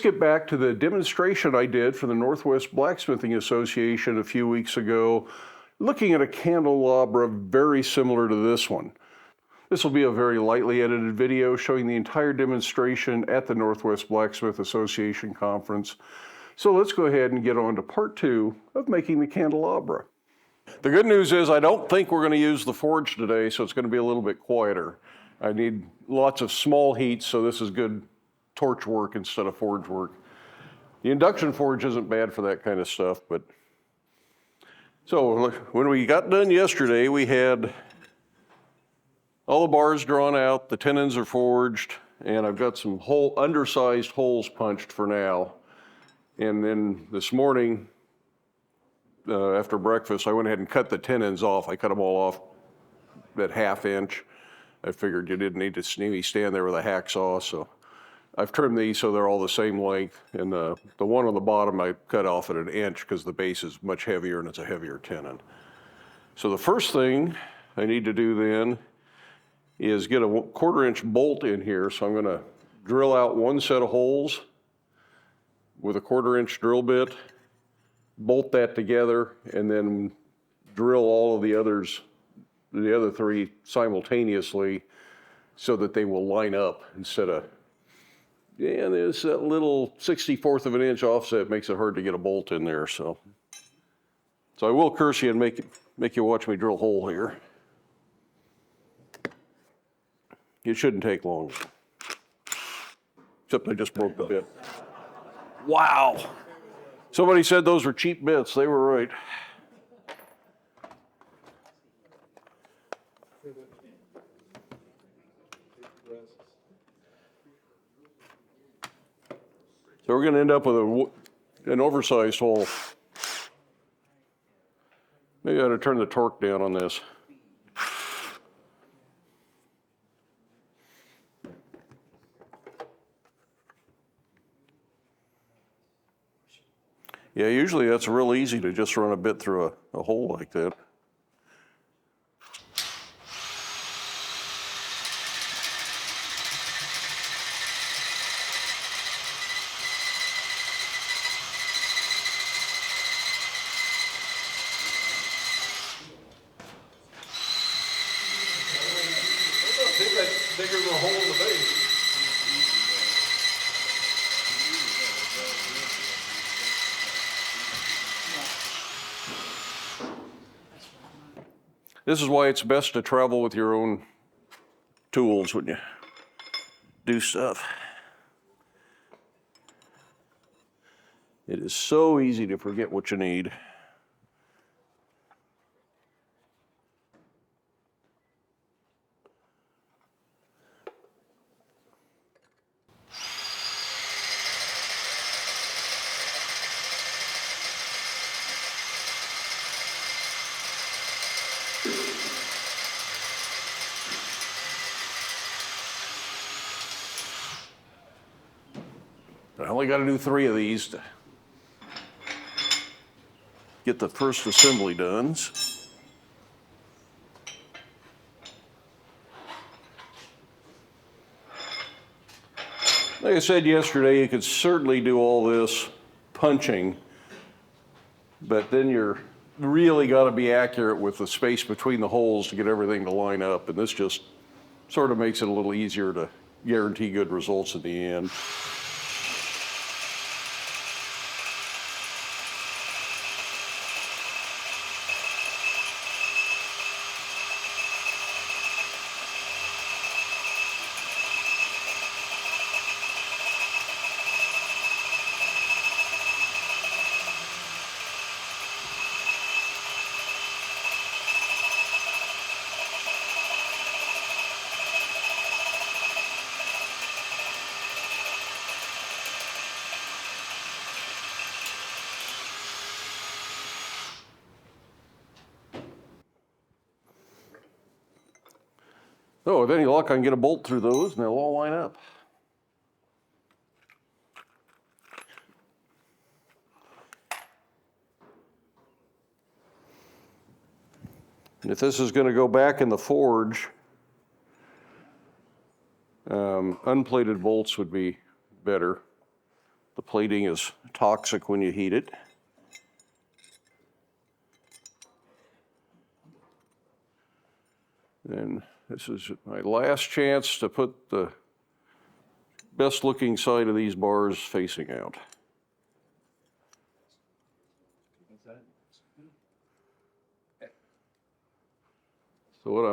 get back to the demonstration I did for the Northwest Blacksmithing Association a few weeks ago, looking at a candelabra very similar to this one. This will be a very lightly edited video showing the entire demonstration at the Northwest Blacksmith Association conference. So let's go ahead and get on to part 2 of making the candelabra. The good news is I don't think we're going to use the forge today, so it's going to be a little bit quieter. I need lots of small heats, so this is good torch work instead of forge work. The induction forge isn't bad for that kind of stuff, but so when we got done yesterday, we had all the bars drawn out, the tenons are forged, and I've got some undersized holes punched for now. And then this morning, after breakfast, I went ahead and cut the tenons off. I cut them all off at 1/2 inch. I figured you didn't need to maybe stand there with a hacksaw, so I've trimmed these so they're all the same length. And the one on the bottom I cut off at 1 inch because the base is much heavier and it's a heavier tenon. So the first thing I need to do then is get a 1/4 inch bolt in here. So I'm going to drill out one set of holes with a 1/4 inch drill bit, bolt that together, and then drill all of the other 3 simultaneously so that they will line up instead of, yeah, there's that little 64th of an inch offset makes it hard to get a bolt in there. So I will curse you and make you watch me drill a hole here. It shouldn't take long, except I just broke the bit. Wow. Somebody said those were cheap bits. They were right. So we're going to end up with an oversized hole. Maybe I ought to turn the torque down on this. Yeah, usually that's real easy to just run a bit through a hole like that. I think that's bigger than a hole in the base. This is why it's best to travel with your own tools when you do stuff. It is so easy to forget what you need. I only got to do 3 of these to get the first assembly done. Like I said yesterday, you could certainly do all this punching, but then you're really got to be accurate with the space between the holes to get everything to line up, and this just sort of makes it a little easier to guarantee good results in the end. So with any luck, I can get a bolt through those and they'll all line up. And if this is going to go back in the forge, unplated bolts would be better. The plating is toxic when you heat it. And this is my last chance to put the best looking side of these bars facing out. So what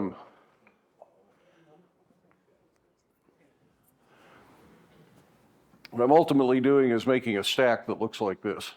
I'm ultimately doing is making a stack that looks like this.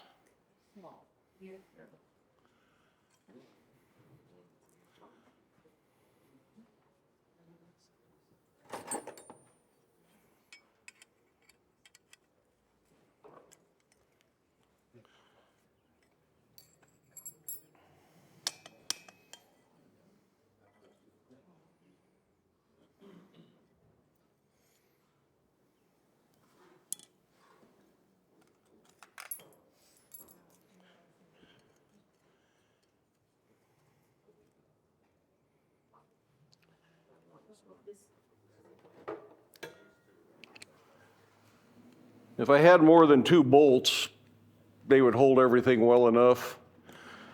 If I had more than 2 bolts, they would hold everything well enough.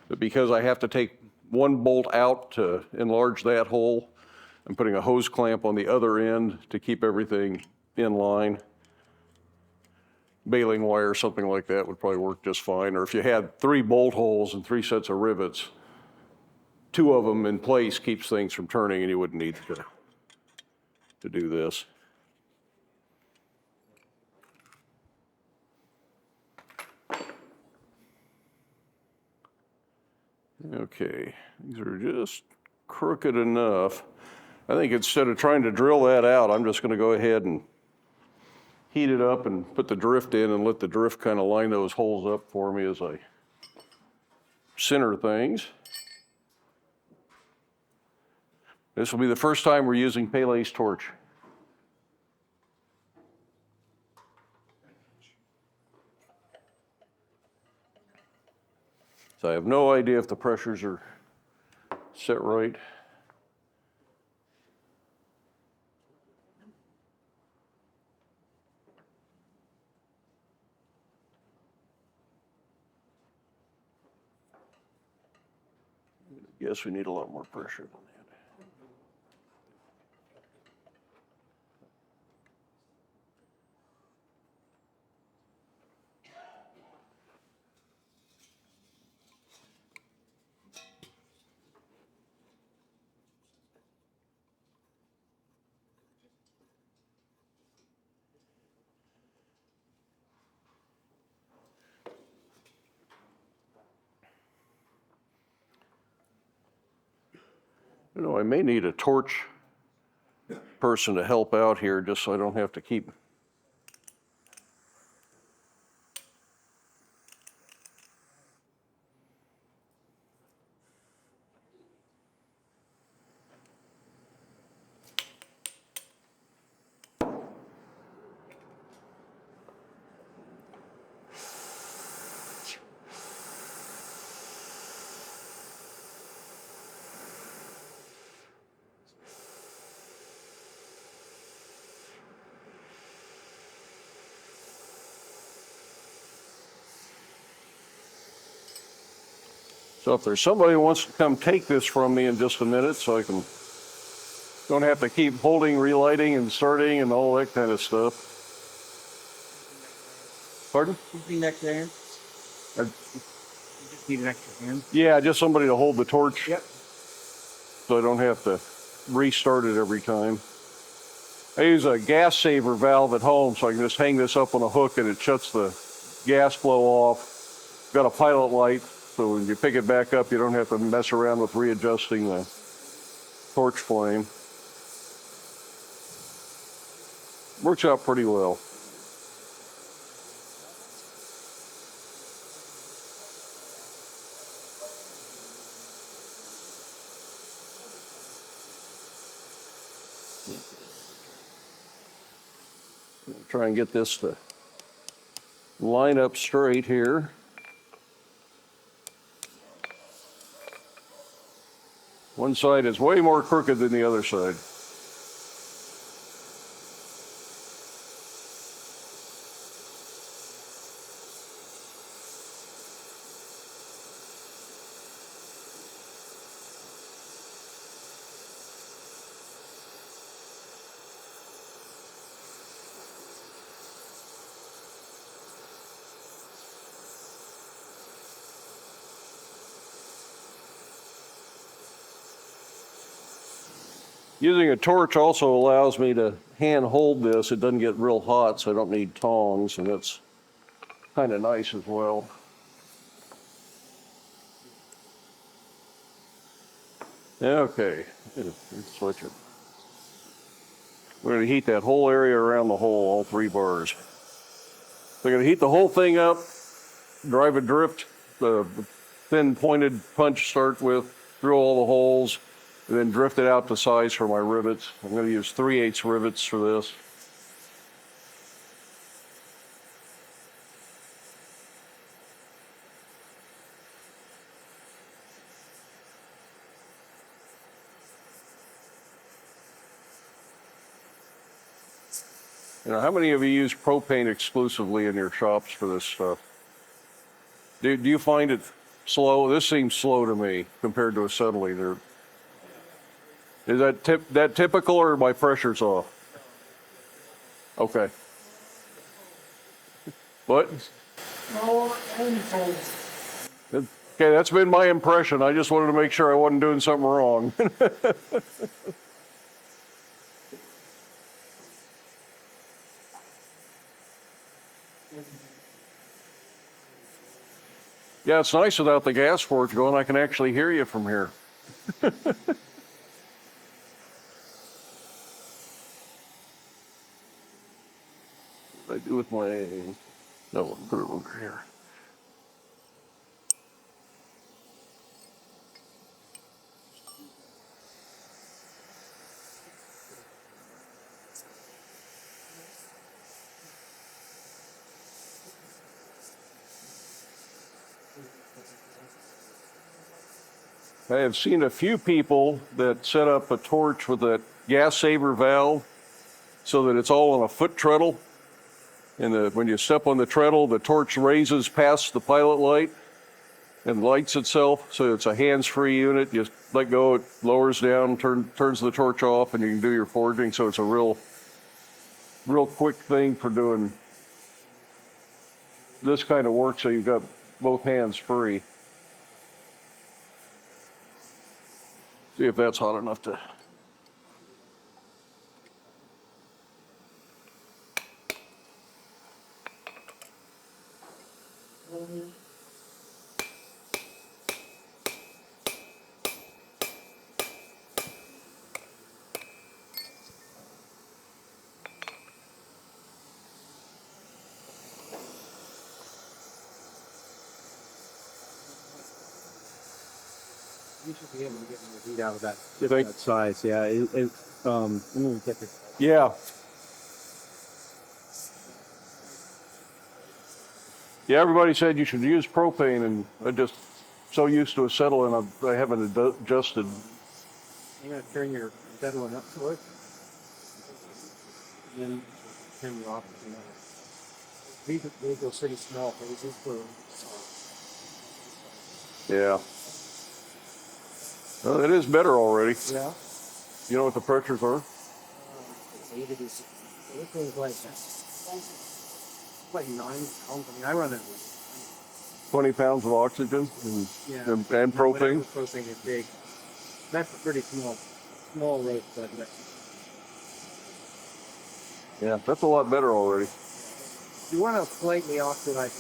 But because I have to take 1 bolt out to enlarge that hole, I'm putting a hose clamp on the other end to keep everything in line. Baling wire, something like that would probably work just fine. Or if you had 3 bolt holes and 3 sets of rivets, 2 of them in place keeps things from turning, and you wouldn't need to do this. Okay, these are just crooked enough. I think instead of trying to drill that out, I'm just going to go ahead and heat it up and put the drift in and let the drift kind of line those holes up for me as I center things. This will be the first time we're using Pele's torch. So I have no idea if the pressures are set right. I guess we need a lot more pressure than that. You know, I may need a torch person to help out here just so I don't have to keep So if there's somebody who wants to come take this from me in just a minute so I don't have to keep holding, relighting, and starting and all that kind of stuff. Pardon? You need an extra hand? You just need an extra hand? Yeah, just somebody to hold the torch. Yep. So I don't have to restart it every time. I use a gas saver valve at home, so I can just hang this up on a hook and it shuts the gas flow off. Got a pilot light, so when you pick it back up, you don't have to mess around with readjusting the torch flame. Works out pretty well. Try and get this to line up straight here. One side is way more crooked than the other side. Using a torch also allows me to hand hold this. It doesn't get real hot, so I don't need tongs, and that's kind of nice as well. Okay, let's switch it. We're going to heat that whole area around the hole, all 3 bars. We're going to heat the whole thing up, drive a drift, the thin pointed punch start with, through all the holes, and then drift it out to size for my rivets. I'm going to use 3/8 rivets for this. You know, how many of you use propane exclusively in your shops for this stuff? Do you find it slow? This seems slow to me compared to acetylene. Is that typical, or my pressure's off? Okay. What? Okay, that's been my impression. I just wanted to make sure I wasn't doing something wrong. Yeah, it's nice without the gas forge going. I can actually hear you from here. What do I do with my... No, put it over here. I have seen a few people that set up a torch with a gas saver valve so that it's all on a foot treadle. And when you step on the treadle, the torch raises past the pilot light and lights itself. So it's a hands-free unit. You let go, it lowers down, turns the torch off, and you can do your forging. So it's a real quick thing for doing this kind of work. So you've got both hands free. See if that's hot enough to... You should be able to get more heat out of that, You think? that size. Yeah. Let me get this. Yeah. Yeah, everybody said you should use propane, and I just so used to acetylene, I haven't adjusted. You're gonna turn your acetylene up to it, and then turn you off. These are pretty small phases for. Yeah. Well, it is better already. Yeah. You know what the pressures are? This one's like 9 pounds. I mean, I run it with 20 pounds of oxygen and propane. Propane is big. That's a pretty small rate, but Yeah, that's a lot better already. you want to slightly oxidize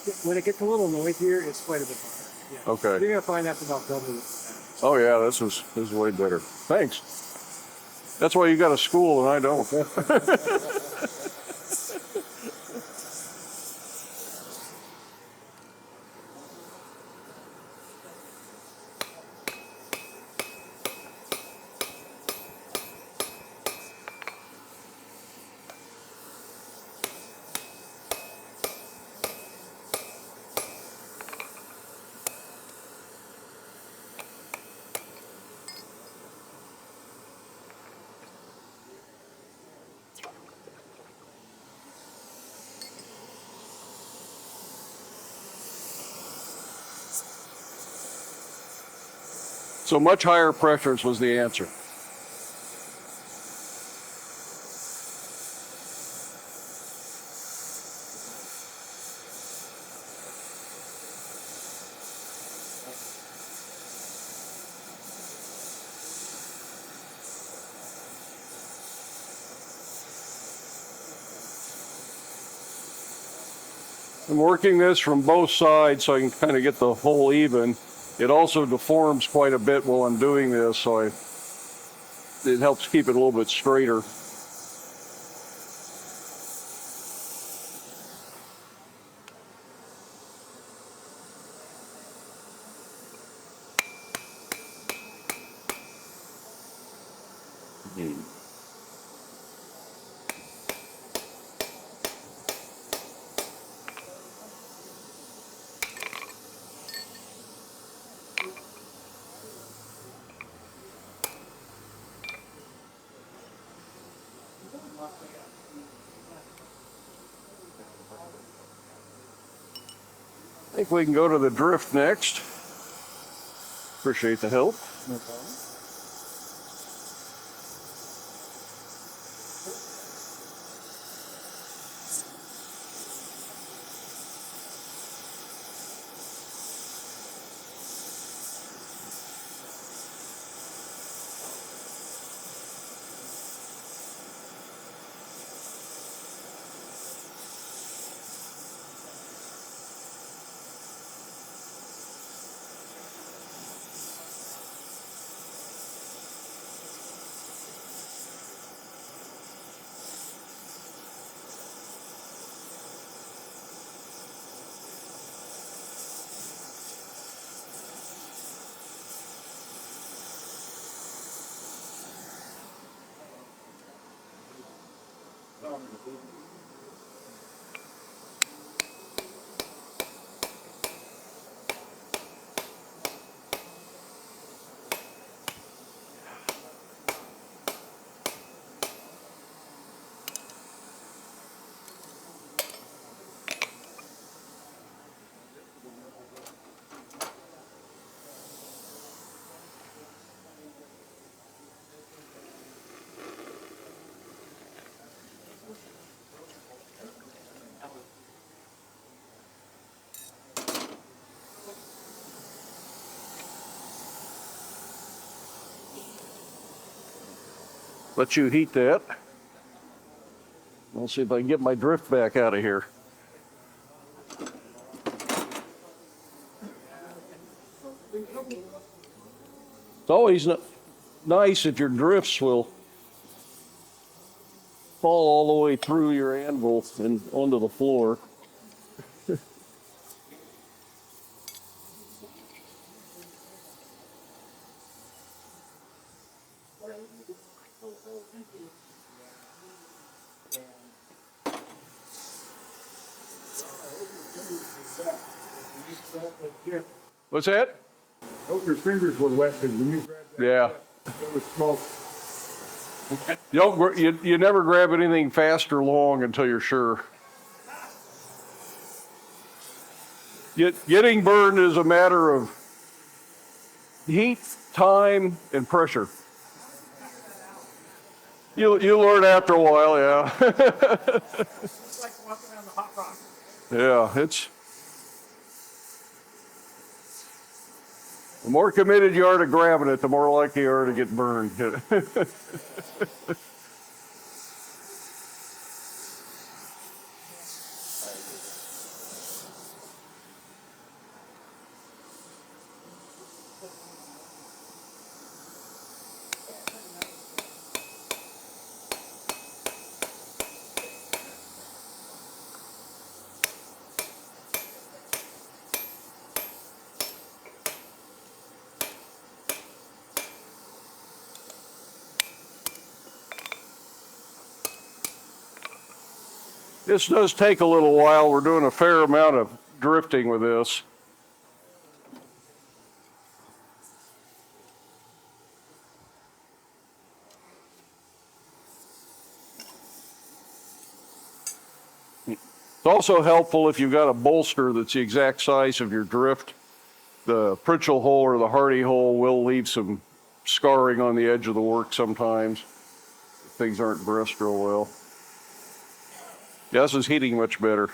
it. When it gets a little noisier, it's quite a bit hotter. Yeah. Okay. You're gonna find that's about double. Oh yeah, this is way better. Thanks. That's why you got a school and I don't. So much higher pressures was the answer. I'm working this from both sides so I can kind of get the hole even. It also deforms quite a bit while I'm doing this, so it helps keep it a little bit straighter. I think we can go to the drift next. Appreciate the help. No problem. Let you heat that. I'll see if I can get my drift back out of here. It's always nice if your drifts will fall all the way through your anvil and onto the floor. What's that? Hope your fingers were wet because when you grabbed that, Yeah. it was smoke. You never grab anything fast or long until you're sure. Getting burned is a matter of heat, time, and pressure. You learn after a while, yeah. It's like walking on the hot rock. Yeah, it's the more committed you are to grabbing it, the more likely you are to get burned. This does take a little while. We're doing a fair amount of drifting with this. It's also helpful if you've got a bolster that's the exact size of your drift. The Pritchell hole or the Hardy hole will leave some scarring on the edge of the work sometimes if things aren't brushed real well. Yeah, this is heating much better.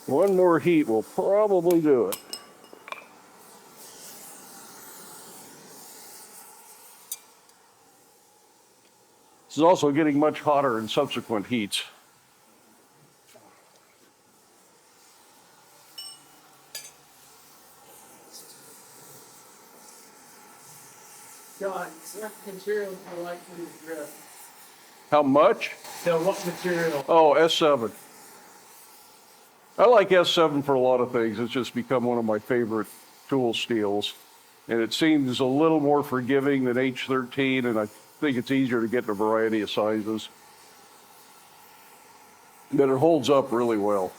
One more heat will probably do it. This is also getting much hotter in subsequent heats. John, what material do you like for this drift? How much? So what material? Oh, S7. I like S7 for a lot of things. It's just become one of my favorite tool steels. And it seems a little more forgiving than H13, and I think it's easier to get in a variety of sizes. But it holds up really well.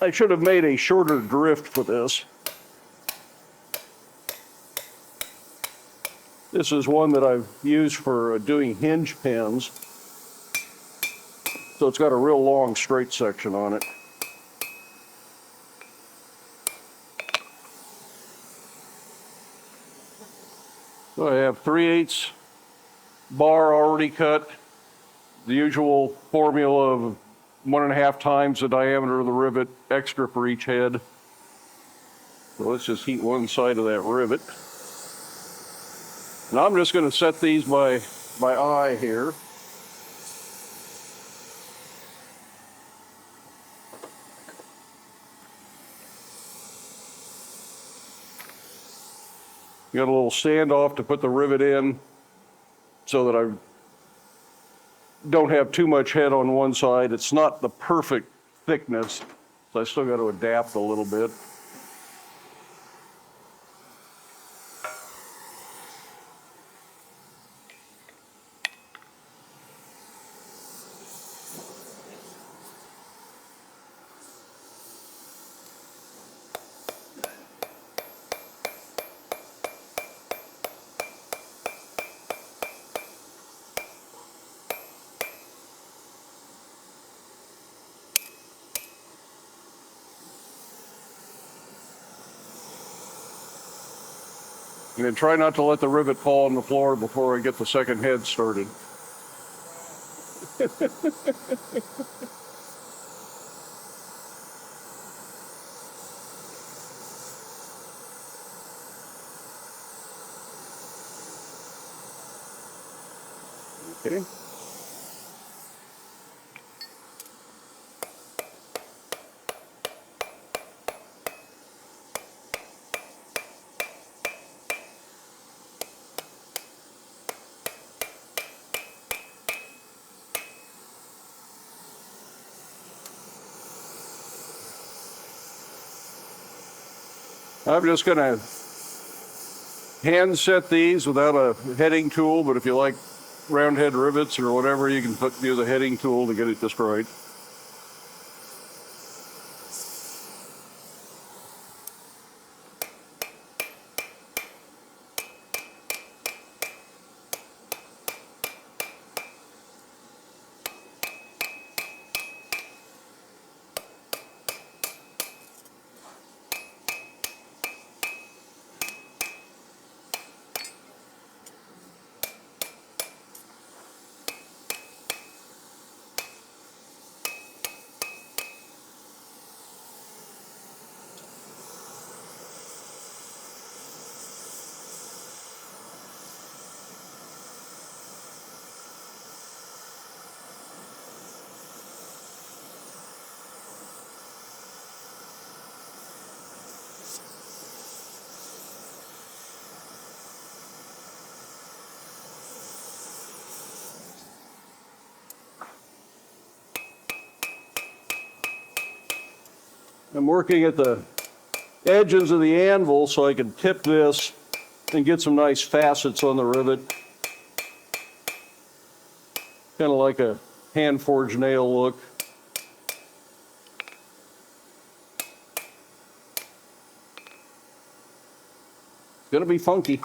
I should have made a shorter drift for this. This is one that I've used for doing hinge pins. So it's got a real long straight section on it. So I have 3/8 bar already cut. The usual formula of 1.5 times the diameter of the rivet, extra for each head. So let's just heat one side of that rivet. Now I'm just going to set these by eye here. Got a little standoff to put the rivet in so that I don't have too much head on one side. It's not the perfect thickness, so I still got to adapt a little bit. And then try not to let the rivet fall on the floor before I get the second head started. Okay. I'm just going to hand set these without a heading tool, but if you like round head rivets or whatever, you can use a heading tool to get it just right. I'm working at the edges of the anvil so I can tip this and get some nice facets on the rivet. Kind of like a hand-forged nail look. It's gonna be funky.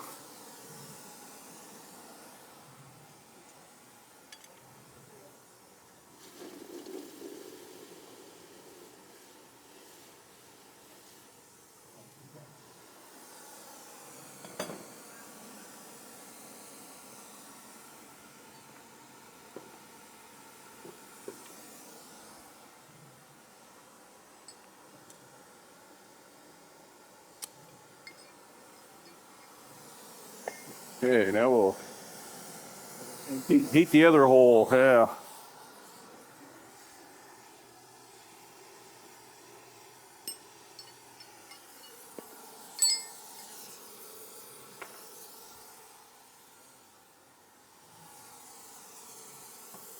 Okay, now we'll heat the other hole. Yeah.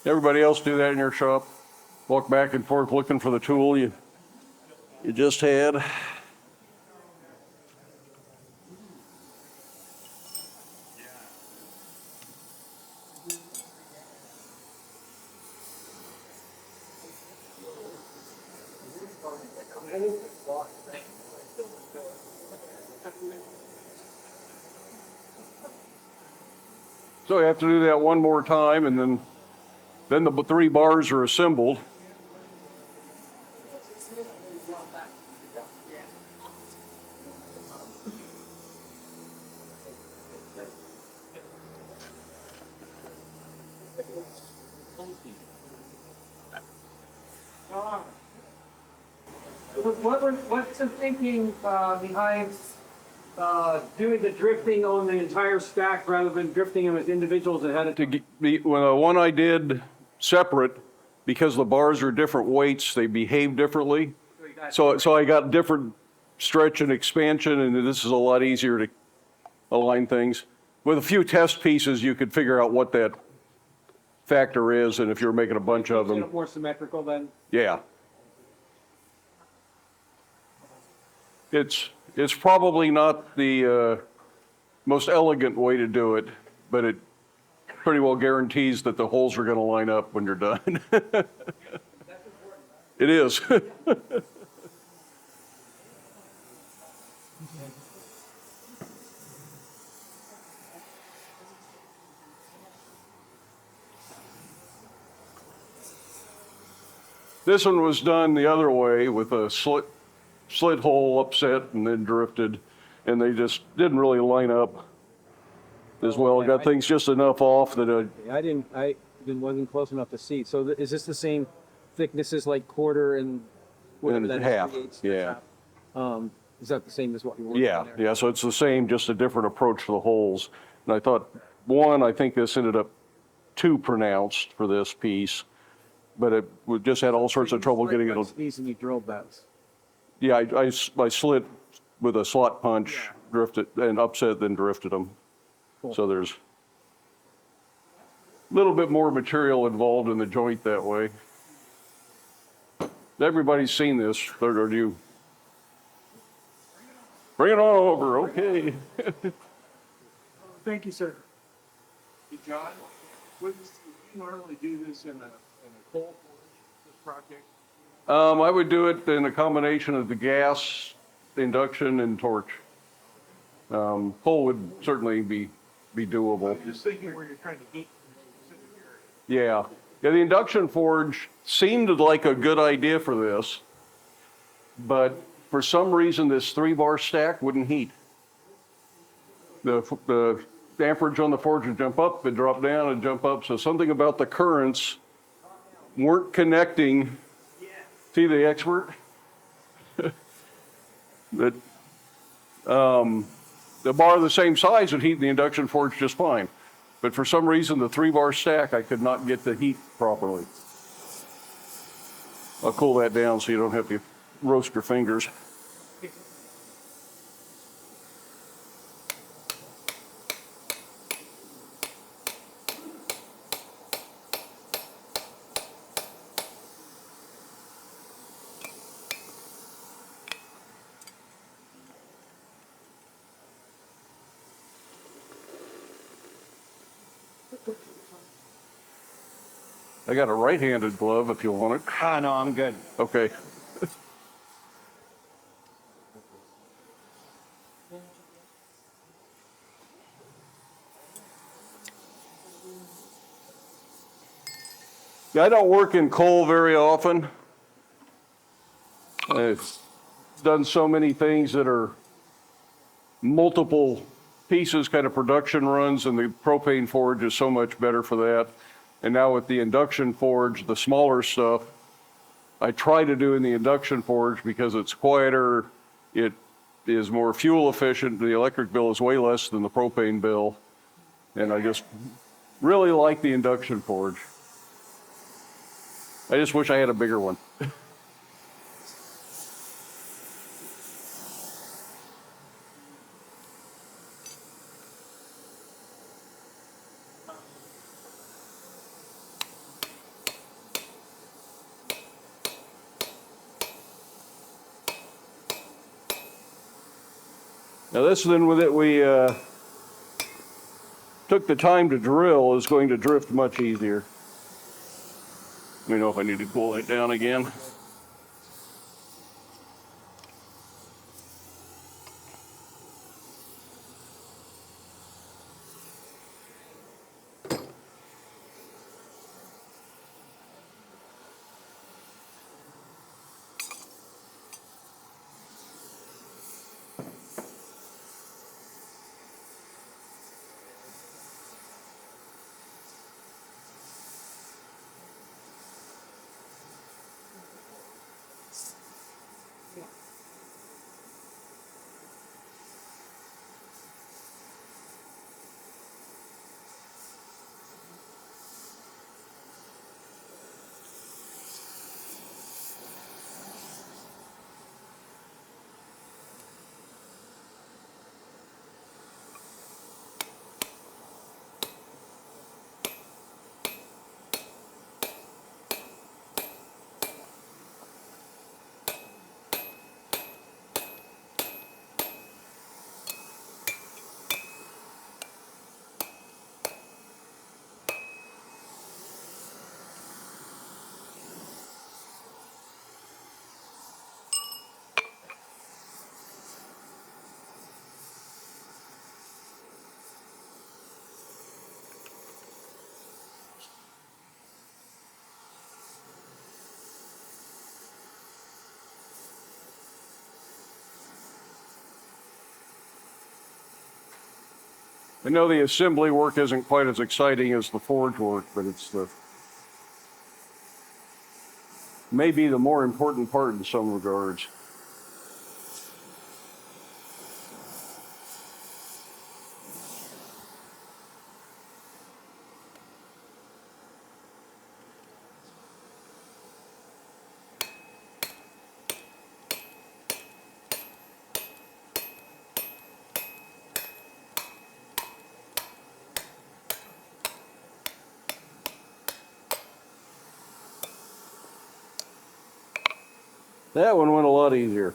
Everybody else do that in your shop? Walk back and forth looking for the tool you just had. So you have to do that one more time, and then the 3 bars are assembled. What's the thinking behind doing the drifting on the entire stack rather than drifting them as individuals ahead of time? The one I did separate, because the bars are different weights, they behave differently. So I got different stretch and expansion, and this is a lot easier to align things. With a few test pieces, you could figure out what that factor is, and if you're making a bunch of them. More symmetrical then? Yeah. It's probably not the most elegant way to do it, but it pretty well guarantees that the holes are going to line up when you're done. It is. This one was done the other way with a slit hole upset and then drifted, and they just didn't really line up as well. Got things just enough off that I wasn't close enough to see. So is this the same thicknesses like quarter and whatever and that half. creates? Yeah. Is that the same as what you were? Yeah, yeah. So it's the same, just a different approach to the holes. And I thought, I think this ended up too pronounced for this piece, but we just had all sorts of trouble getting it. These and you drilled those. Yeah, I slit with a slot punch, drifted and upset, then drifted them. Cool. So there's a little bit more material involved in the joint that way. Everybody's seen this, or do you? Bring it on over, okay. Thank you, sir. Hey, John, do you normally do this in a coal forge, this project? I would do it in a combination of the gas, induction, and torch. Coal would certainly be doable. I'm just thinking where you're trying to heat a specific Yeah. area. Yeah, the induction forge seemed like a good idea for this, but for some reason this 3-bar stack wouldn't heat. The amperage on the forge would jump up, it'd drop down, and jump up. So something about the currents weren't connecting. See the expert? That the bar the same size would heat the induction forge just fine. But for some reason, the 3-bar stack, I could not get the heat properly. I'll cool that down so you don't have to roast your fingers. I got a right-handed glove if you want it. Ah, no, I'm good. Okay. Yeah, I don't work in coal very often. I've done so many things that are multiple pieces, kind of production runs, and the propane forge is so much better for that. And now with the induction forge, the smaller stuff, I try to do in the induction forge because it's quieter, it is more fuel efficient, the electric bill is way less than the propane bill, and I just really like the induction forge. I just wish I had a bigger one. Now this then with it we took the time to drill is going to drift much easier. Let me know if I need to pull it down again. I know the assembly work isn't quite as exciting as the forge work, but it's maybe the more important part in some regards. That one went a lot easier.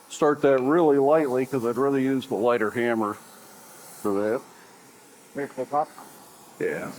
Start that really lightly because I'd rather use the lighter hammer for that. Make the top. Yeah.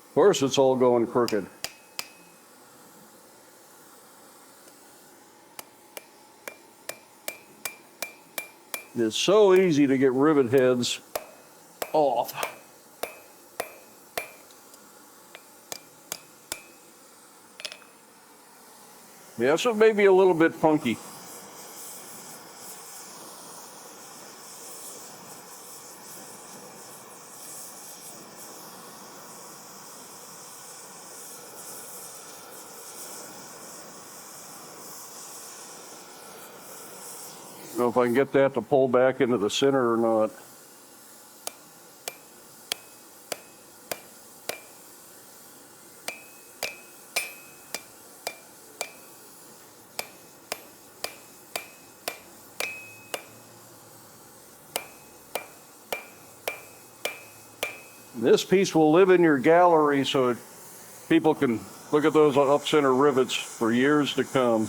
Of course, it's all going crooked. It's so easy to get rivet heads off. Yeah, so maybe a little bit funky. I don't know if I can get that to pull back into the center or not. This piece will live in your gallery so people can look at those up-center rivets for years to come.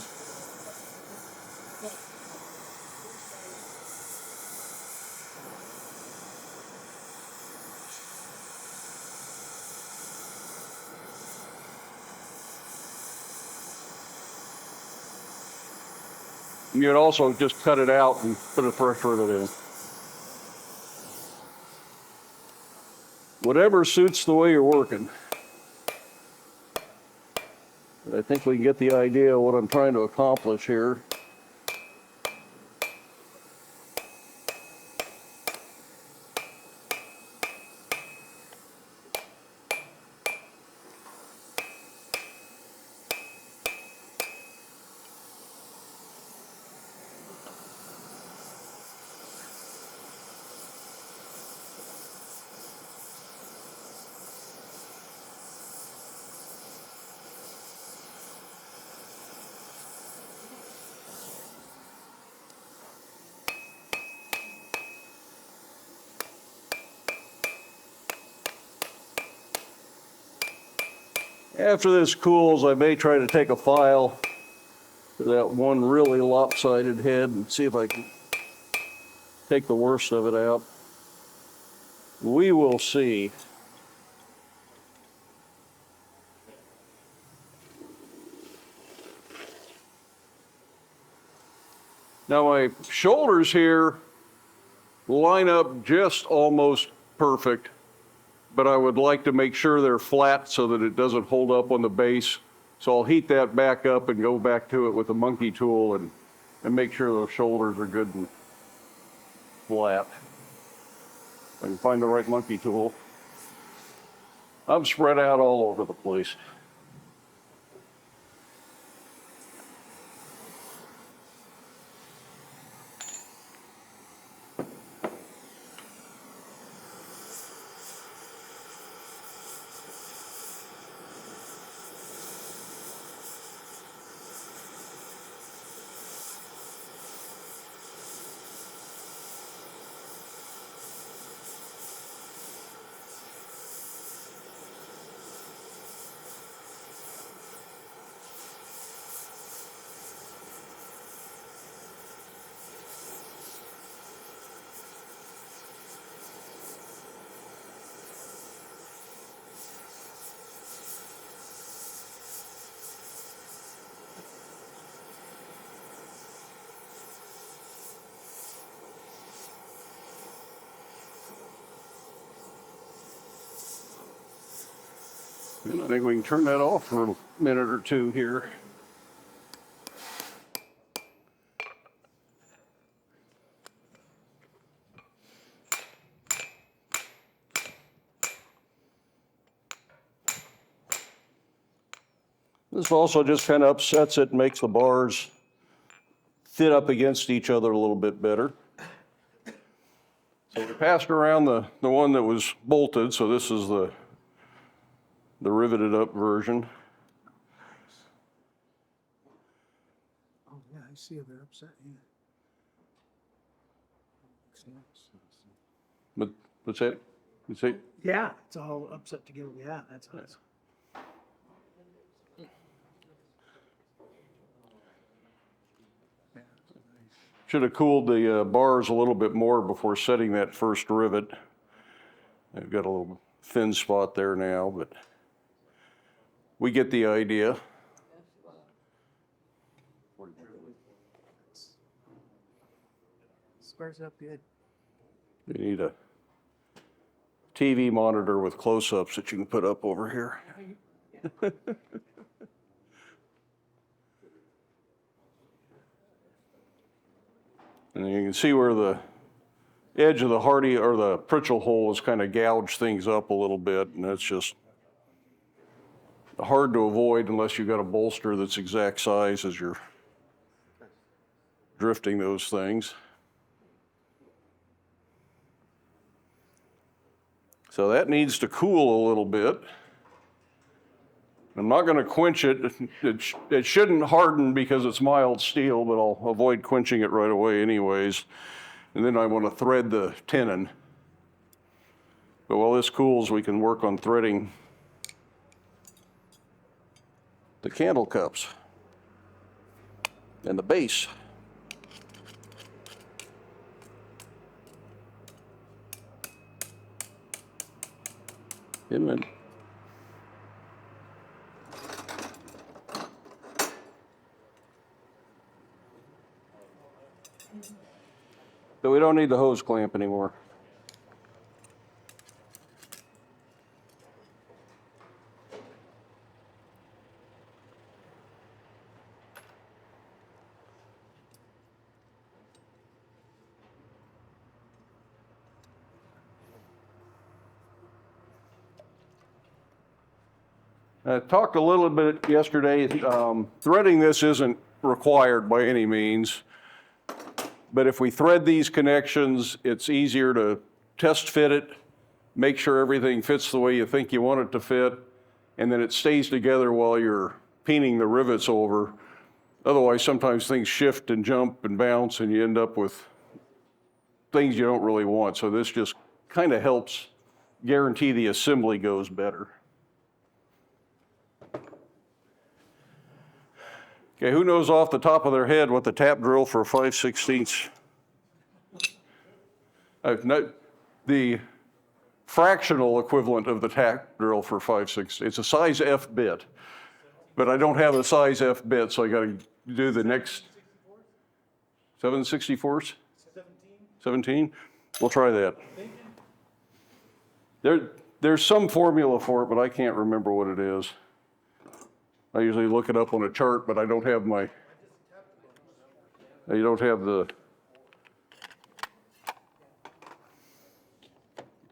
You could also just cut it out and put a fresh rivet in. Whatever suits the way you're working. But I think we can get the idea of what I'm trying to accomplish here. After this cools, I may try to take a file to that one really lopsided head and see if I can take the worst of it out. We will see. Now my shoulders here line up just almost perfect, but I would like to make sure they're flat so that it doesn't hold up on the base. So I'll heat that back up and go back to it with a monkey tool and make sure those shoulders are good and flat. If I can find the right monkey tool. I'm spread out all over the place. And I think we can turn that off for a minute or two here. This also just kind of upsets it and makes the bars fit up against each other a little bit better. So we passed around the one that was bolted, so this is the riveted up version. Oh, yeah, I see they're upset, yeah. But what's that? You say? Yeah, it's all upset together, yeah, that's how it's. Should have cooled the bars a little bit more before setting that first rivet. I've got a little thin spot there now, but we get the idea. squares up good. You need a TV monitor with close-ups that you can put up over here. And you can see where the edge of the Hardy or the Pritchell hole is kind of gouged things up a little bit, and that's just hard to avoid unless you've got a bolster that's exact size as you're drifting those things. So that needs to cool a little bit. I'm not going to quench it. It shouldn't harden because it's mild steel, but I'll avoid quenching it right away anyways. And then I want to thread the tenon. But while this cools, we can work on threading the candle cups and the base. Amen. So we don't need the hose clamp anymore. I talked a little bit yesterday. Threading this isn't required by any means, but if we thread these connections, it's easier to test fit it, make sure everything fits the way you think you want it to fit, and then it stays together while you're peening the rivets over. Otherwise, sometimes things shift and jump and bounce, and you end up with things you don't really want. So this just kind of helps guarantee the assembly goes better. Okay, who knows off the top of their head what the tap drill for a 5/16? The fractional equivalent of the tap drill for 5/16. It's a size F bit, but I don't have a size F bit, so I got to do the next 7/64. 17? We'll try that. There's some formula for it, but I can't remember what it is. I usually look it up on a chart, but I don't have the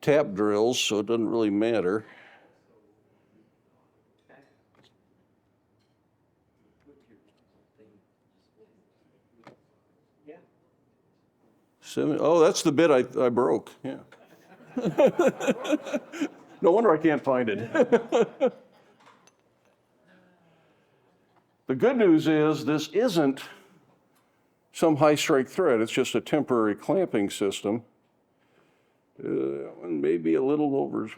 tap drills, so it doesn't really matter. Oh, that's the bit I broke, yeah. No wonder I can't find it. The good news is this isn't some high strike thread. It's just a temporary clamping system. That one may be a little over.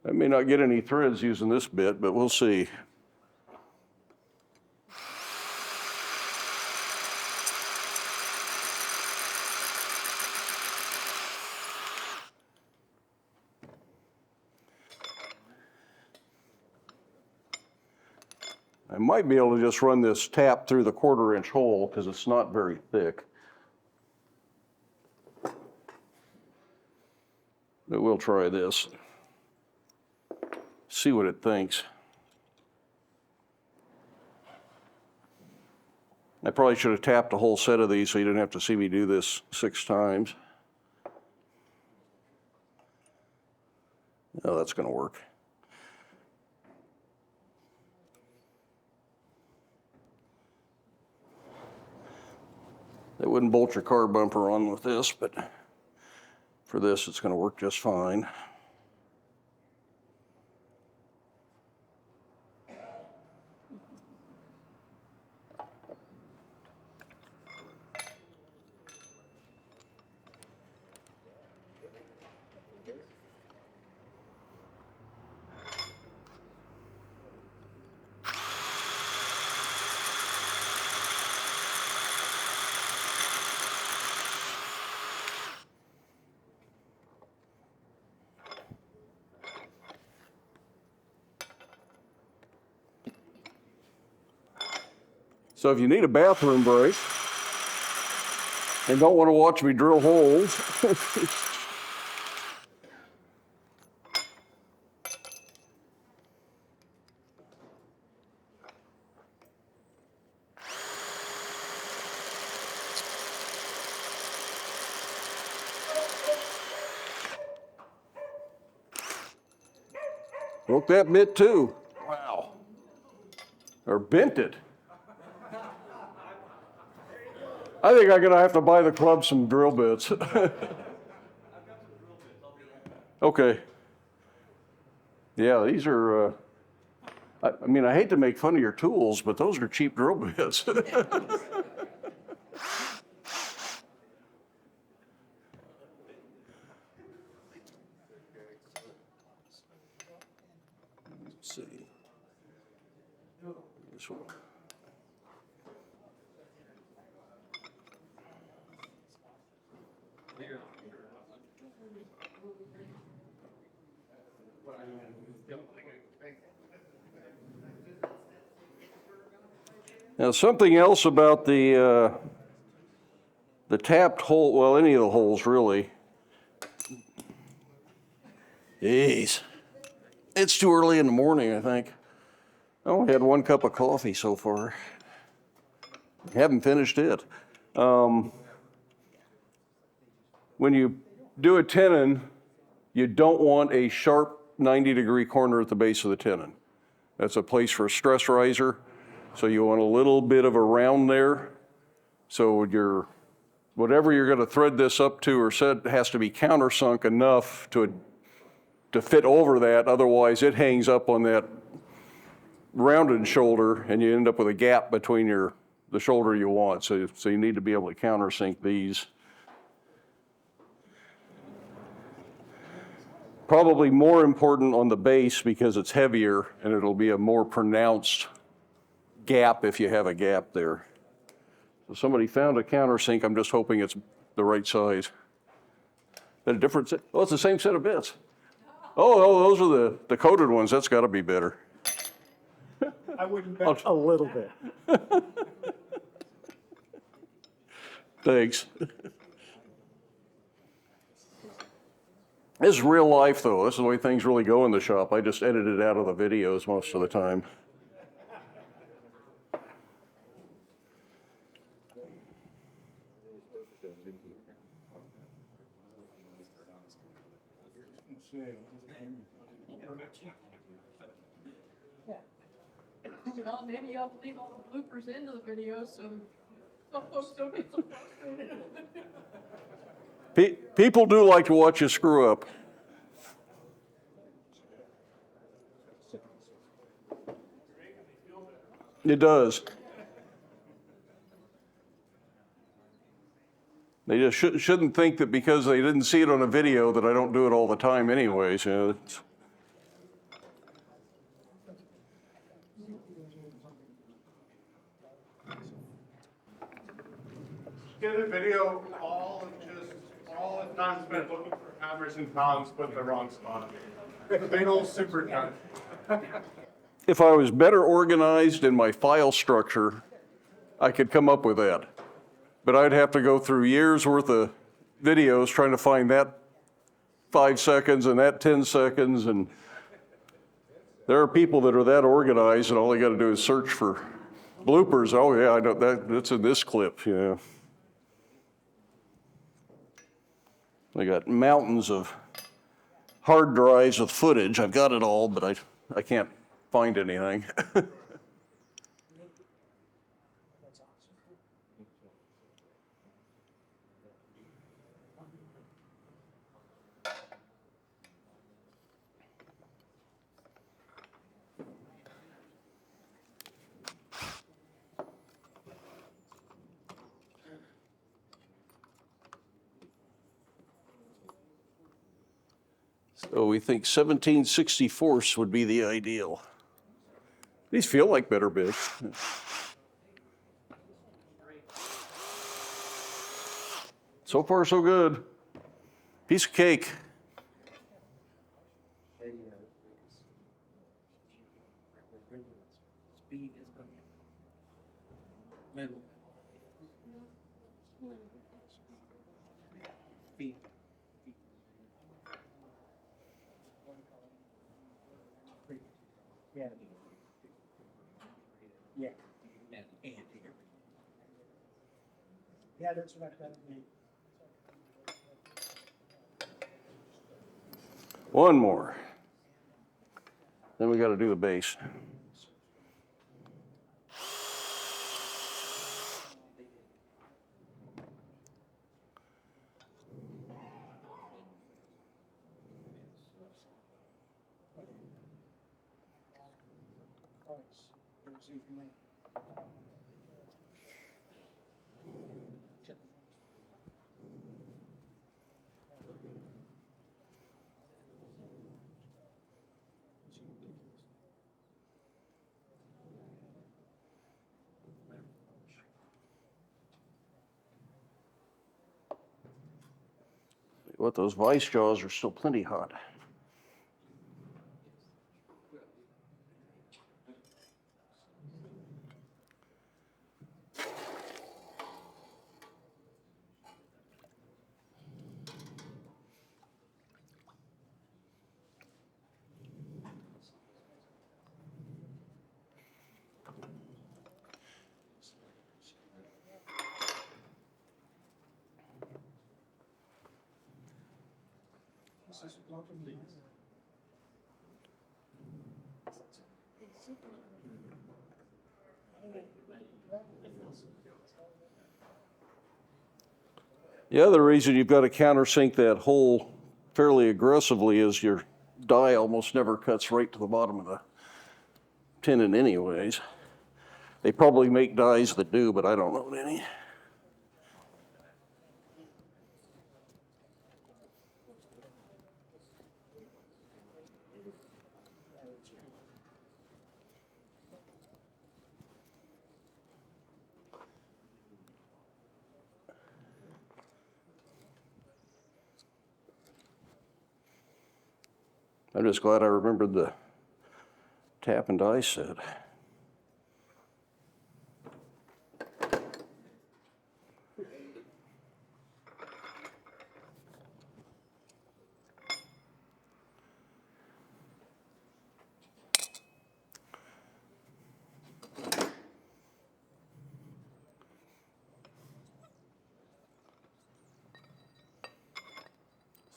I may not get any threads using this bit, but we'll see. I might be able to just run this tap through the 1/4 inch hole because it's not very thick. But we'll try this. See what it thinks. I probably should have tapped a whole set of these so you didn't have to see me do this 6 times. Oh, that's going to work. They wouldn't bolt your car bumper on with this, but for this, it's going to work just fine. So if you need a bathroom break, They don't want to watch me drill holes. Broke that bit too. Wow. Or bent it. I think I'm gonna have to buy the club some drill bits. Okay. Yeah, these are, I mean, I hate to make fun of your tools, but those are cheap drill bits. Let's see. This one. Now, something else about the tapped hole, well, any of the holes really. Jeez. It's too early in the morning, I think. I only had 1 cup of coffee so far. Haven't finished it. When you do a tenon, you don't want a sharp 90-degree corner at the base of the tenon. That's a place for a stress riser. So you want a little bit of a round there. So whatever you're going to thread this up to or set has to be countersunk enough to fit over that. Otherwise, it hangs up on that rounded shoulder, and you end up with a gap between the shoulder you want. So you need to be able to countersink these. Probably more important on the base because it's heavier and it'll be a more pronounced gap if you have a gap there. So somebody found a countersink. I'm just hoping it's the right size. Is that a different set? Oh, it's the same set of bits. Oh, those are the coated ones. That's got to be better. I wouldn't bet a little bit. Thanks. This is real life, though. This is the way things really go in the shop. I just edit it out of the videos most of the time. Well, maybe I'll leave all the bloopers into the video so some folks don't get so frustrated. People do like to watch you screw up. It does. They just shouldn't think that because they didn't see it on a video that I don't do it all the time anyways. You know, Get a video, all the time spent looking for hammers and tongs, put in the wrong spot. Big old super ton. if I was better organized in my file structure, I could come up with that. But I'd have to go through years worth of videos trying to find that 5 seconds and that 10 seconds. And there are people that are that organized and all they got to do is search for bloopers. Oh yeah, I know that's in this clip, you know. I got mountains of hard drives with footage. I've got it all, but I can't find anything. So we think 17/64 would be the ideal. These feel like better bits. So far, so good. Piece of cake. Yeah. Yeah. Yeah, that's what I've done. One more. Then we got to do the base. What, those vice jaws are still plenty hot. The other reason you've got to countersink that hole fairly aggressively is your die almost never cuts right to the bottom of the tenon anyways. They probably make dies that do, but I don't know any. I'm just glad I remembered the tap and die set.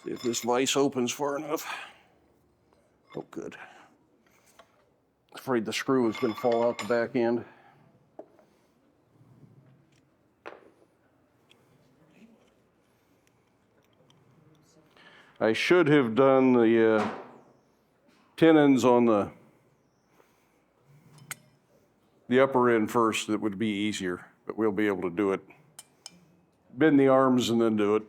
See if this vise opens far enough. Oh, good. Afraid the screw is going to fall out the back end. I should have done the tenons on the upper end first. That would be easier, but we'll be able to do it. Bend the arms and then do it.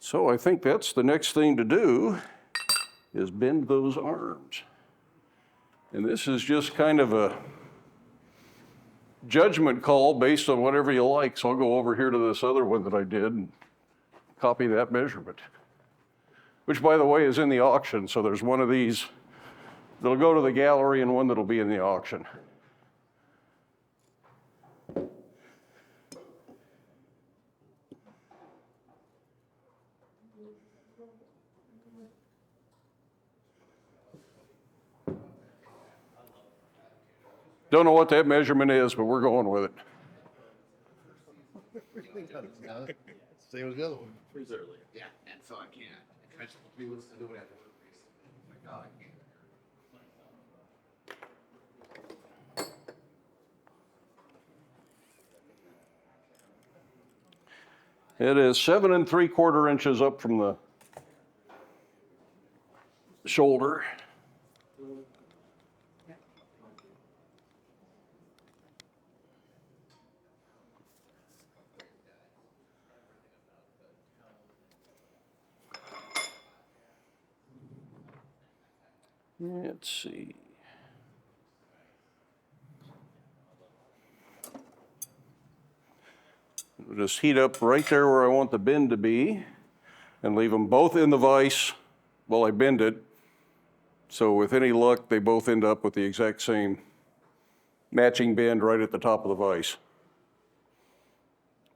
So I think that's the next thing to do is bend those arms. And this is just kind of a judgment call based on whatever you like. So I'll go over here to this other one that I did and copy that measurement, which by the way is in the auction. So there's one of these that'll go to the gallery and one that'll be in the auction. Don't know what that measurement is, but we're going with it. Same as the other one. Yeah, and so I can't. I just be listening to it at the workplace. My God, I can't. It is 7 3/4 inches up from the shoulder. Let's see. Just heat up right there where I want the bend to be and leave them both in the vise while I bend it. So with any luck, they both end up with the exact same matching bend right at the top of the vise,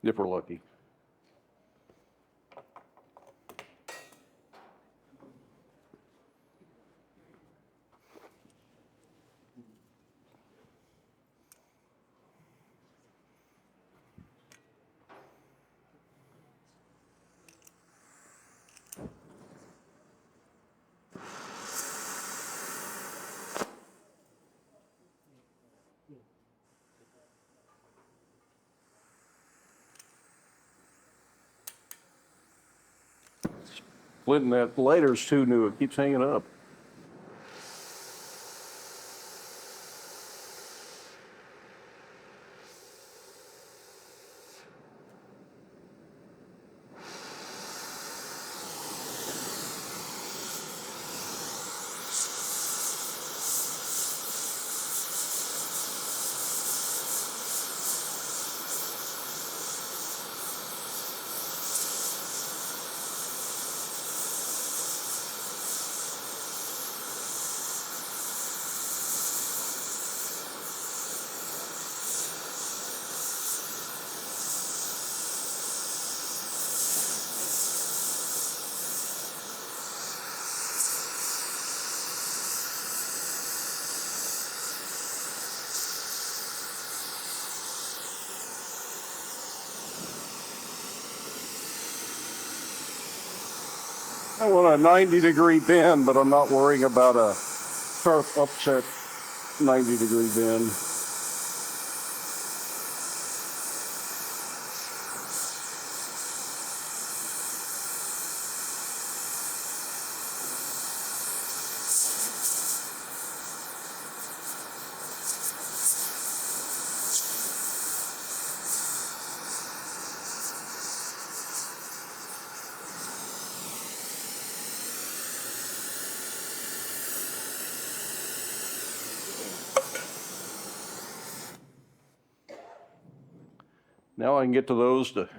if we're lucky. Splitting that lighter's too new, it keeps hanging up. I want a 90-degree bend, but I'm not worrying about a sharp upset 90-degree bend. Now I can get to those to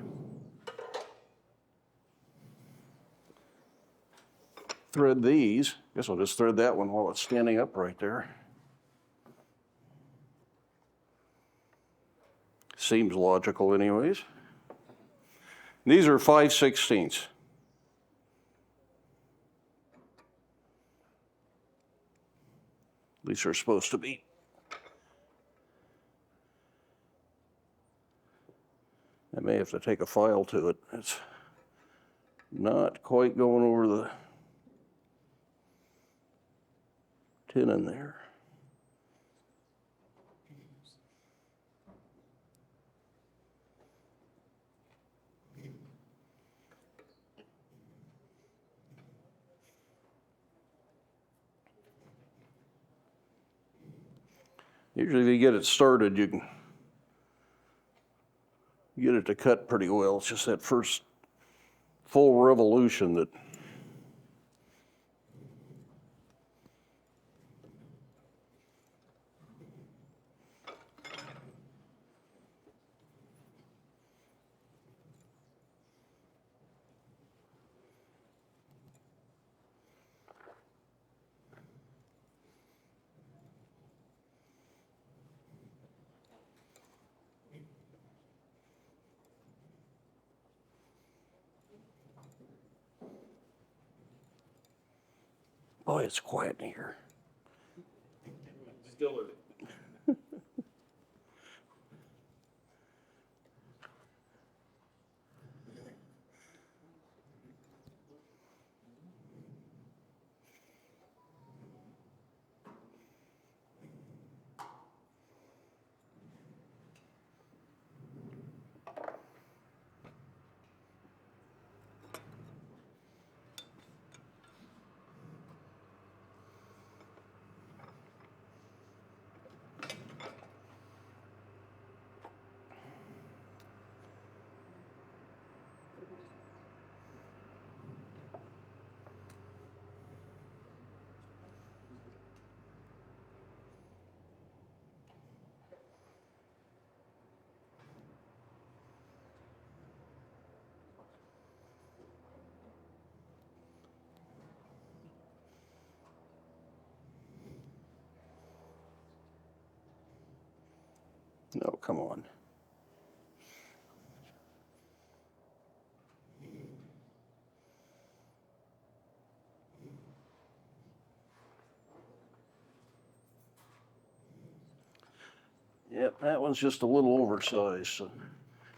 thread these. Guess I'll just thread that one while it's standing up right there. Seems logical anyways. These are 5/16. These are supposed to be. I may have to take a file to it. It's not quite going over the tin in there. Usually if you get it started, you can get it to cut pretty well. It's just that first full revolution that boy, it's quiet in here. Still No, come on. Yep, that one's just a little oversized. So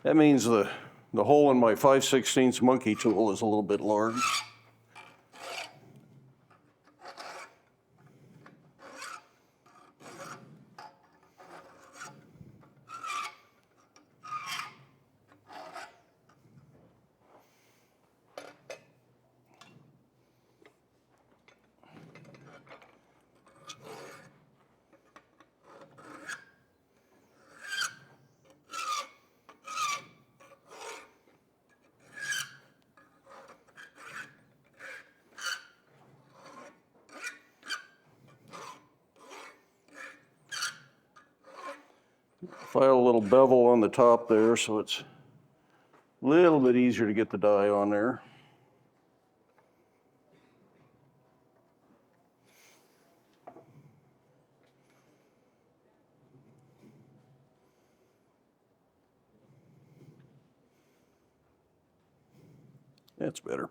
that means the hole in my 5/16 monkey tool is a little bit large. File a little bevel on the top there so it's a little bit easier to get the die on there. That's better.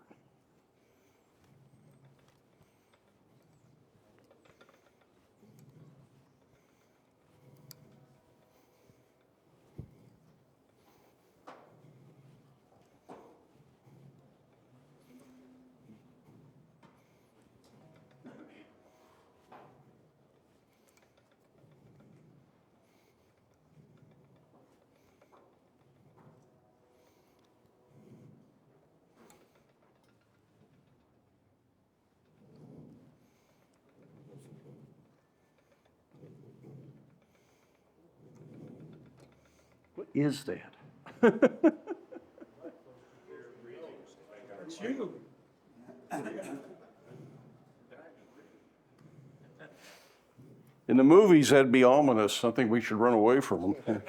What is that? It's you. In the movies, that'd be ominous. I think we should run away from them.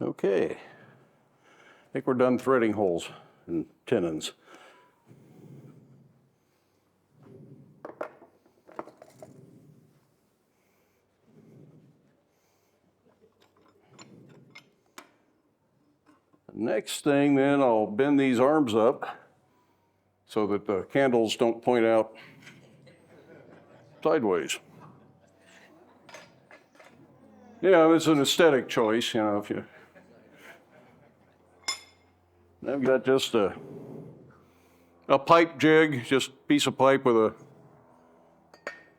Okay, I think we're done threading holes and tenons. Next thing then, I'll bend these arms up so that the candles don't point out sideways. Yeah, it's an aesthetic choice, you know, if you... I've got just a pipe jig, just a piece of pipe with a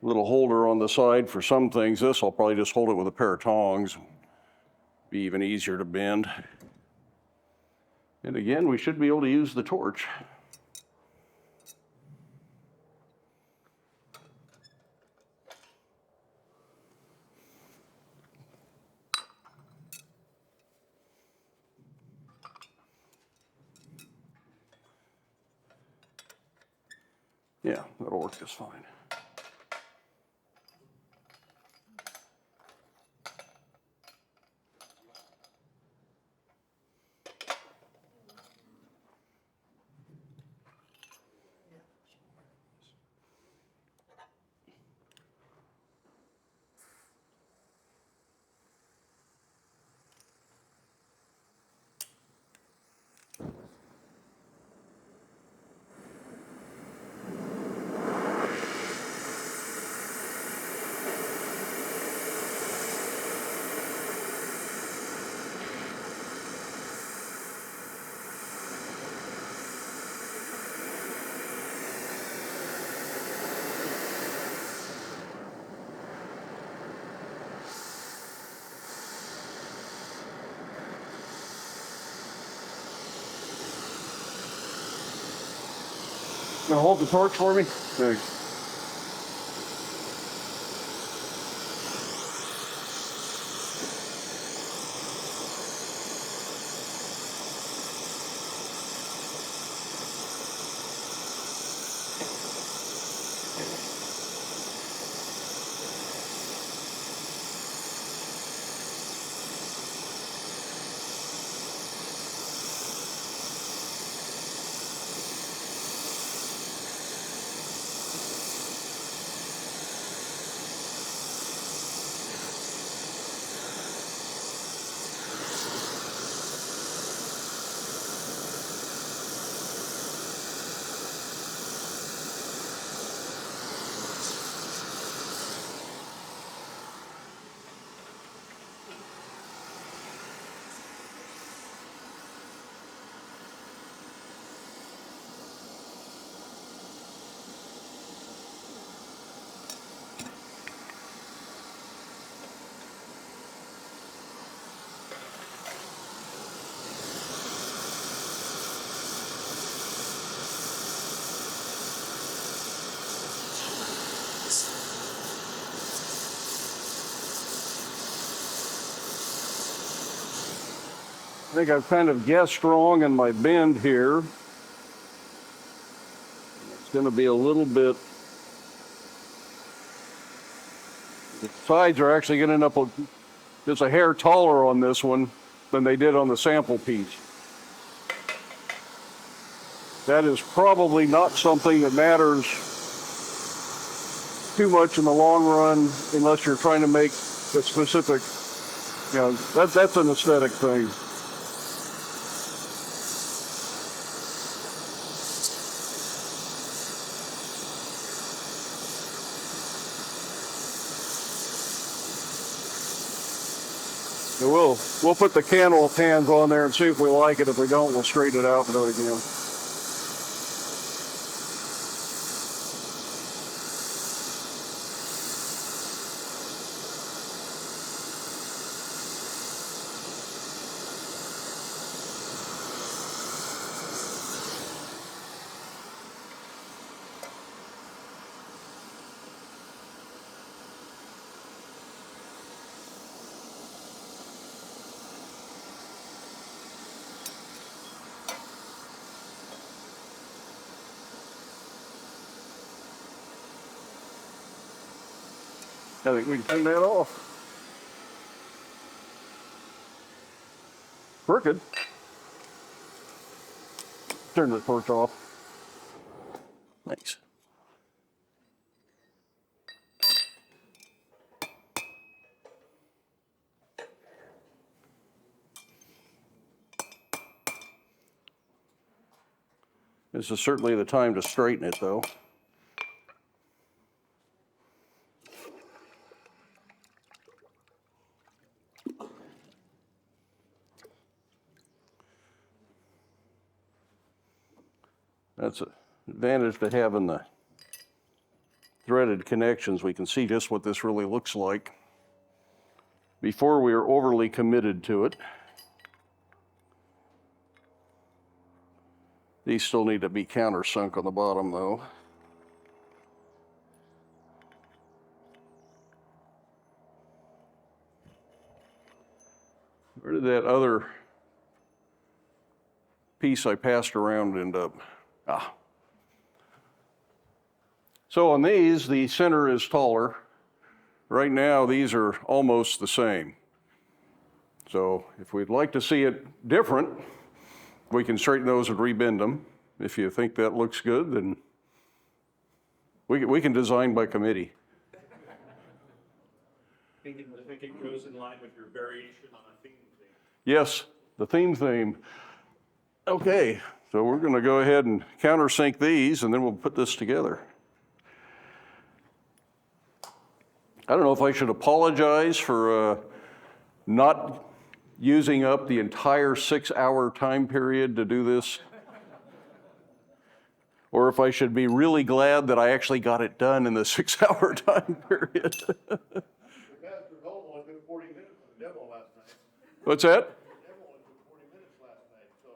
little holder on the side for some things. This, I'll probably just hold it with a pair of tongs. Be even easier to bend. And again, we should be able to use the torch. Yeah, that'll work just fine. Now hold the torch for me. Thanks. I think I've kind of guessed wrong in my bend here. It's going to be a little bit. The sides are actually going to end up just a hair taller on this one than they did on the sample piece. That is probably not something that matters too much in the long run unless you're trying to make a specific, you know, that's an aesthetic thing. And we'll put the candle pans on there and see if we like it. If we don't, we'll straighten it out and do it again. I think we can turn that off. Crooked. Turn the torch off. Thanks. This is certainly the time to straighten it, though. That's an advantage to having the threaded connections. We can see just what this really looks like before we are overly committed to it. These still need to be countersunk on the bottom, though. Where did that other piece I passed around end up? Ah. So on these, the center is taller. Right now, these are almost the same. So if we'd like to see it different, we can straighten those and rebend them. If you think that looks good, then we can design by committee. I think it goes in line with your variation on a theme. Yes, the theme. Okay, so we're going to go ahead and countersink these, and then we'll put this together. I don't know if I should apologize for not using up the entire 6-hour time period to do this, or if I should be really glad that I actually got it done in the 6-hour time period. The pastor Holt only did 40 minutes on the demo last night. What's that? The demo only took 40 minutes last night, so.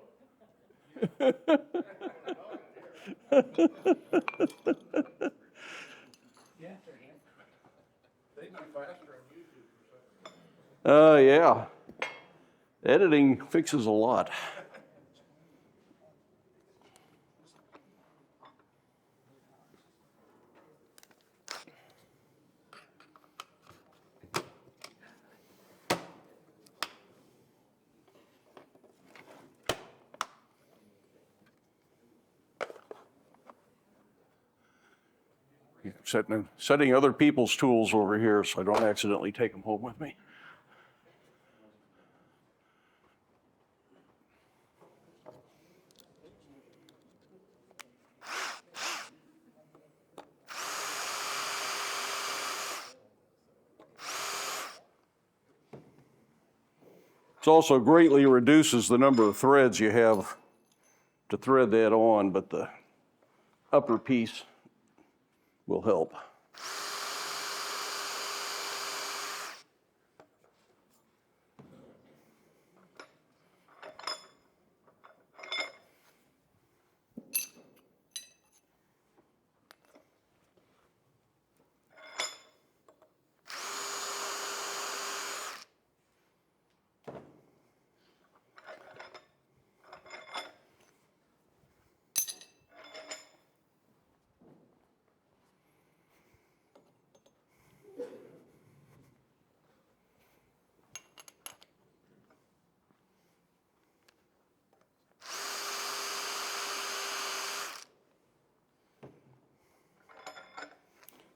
They do faster on YouTube for some reason. Yeah. Editing fixes a lot. Setting other people's tools over here so I don't accidentally take them home with me. This also greatly reduces the number of threads you have to thread that on, but the upper piece will help.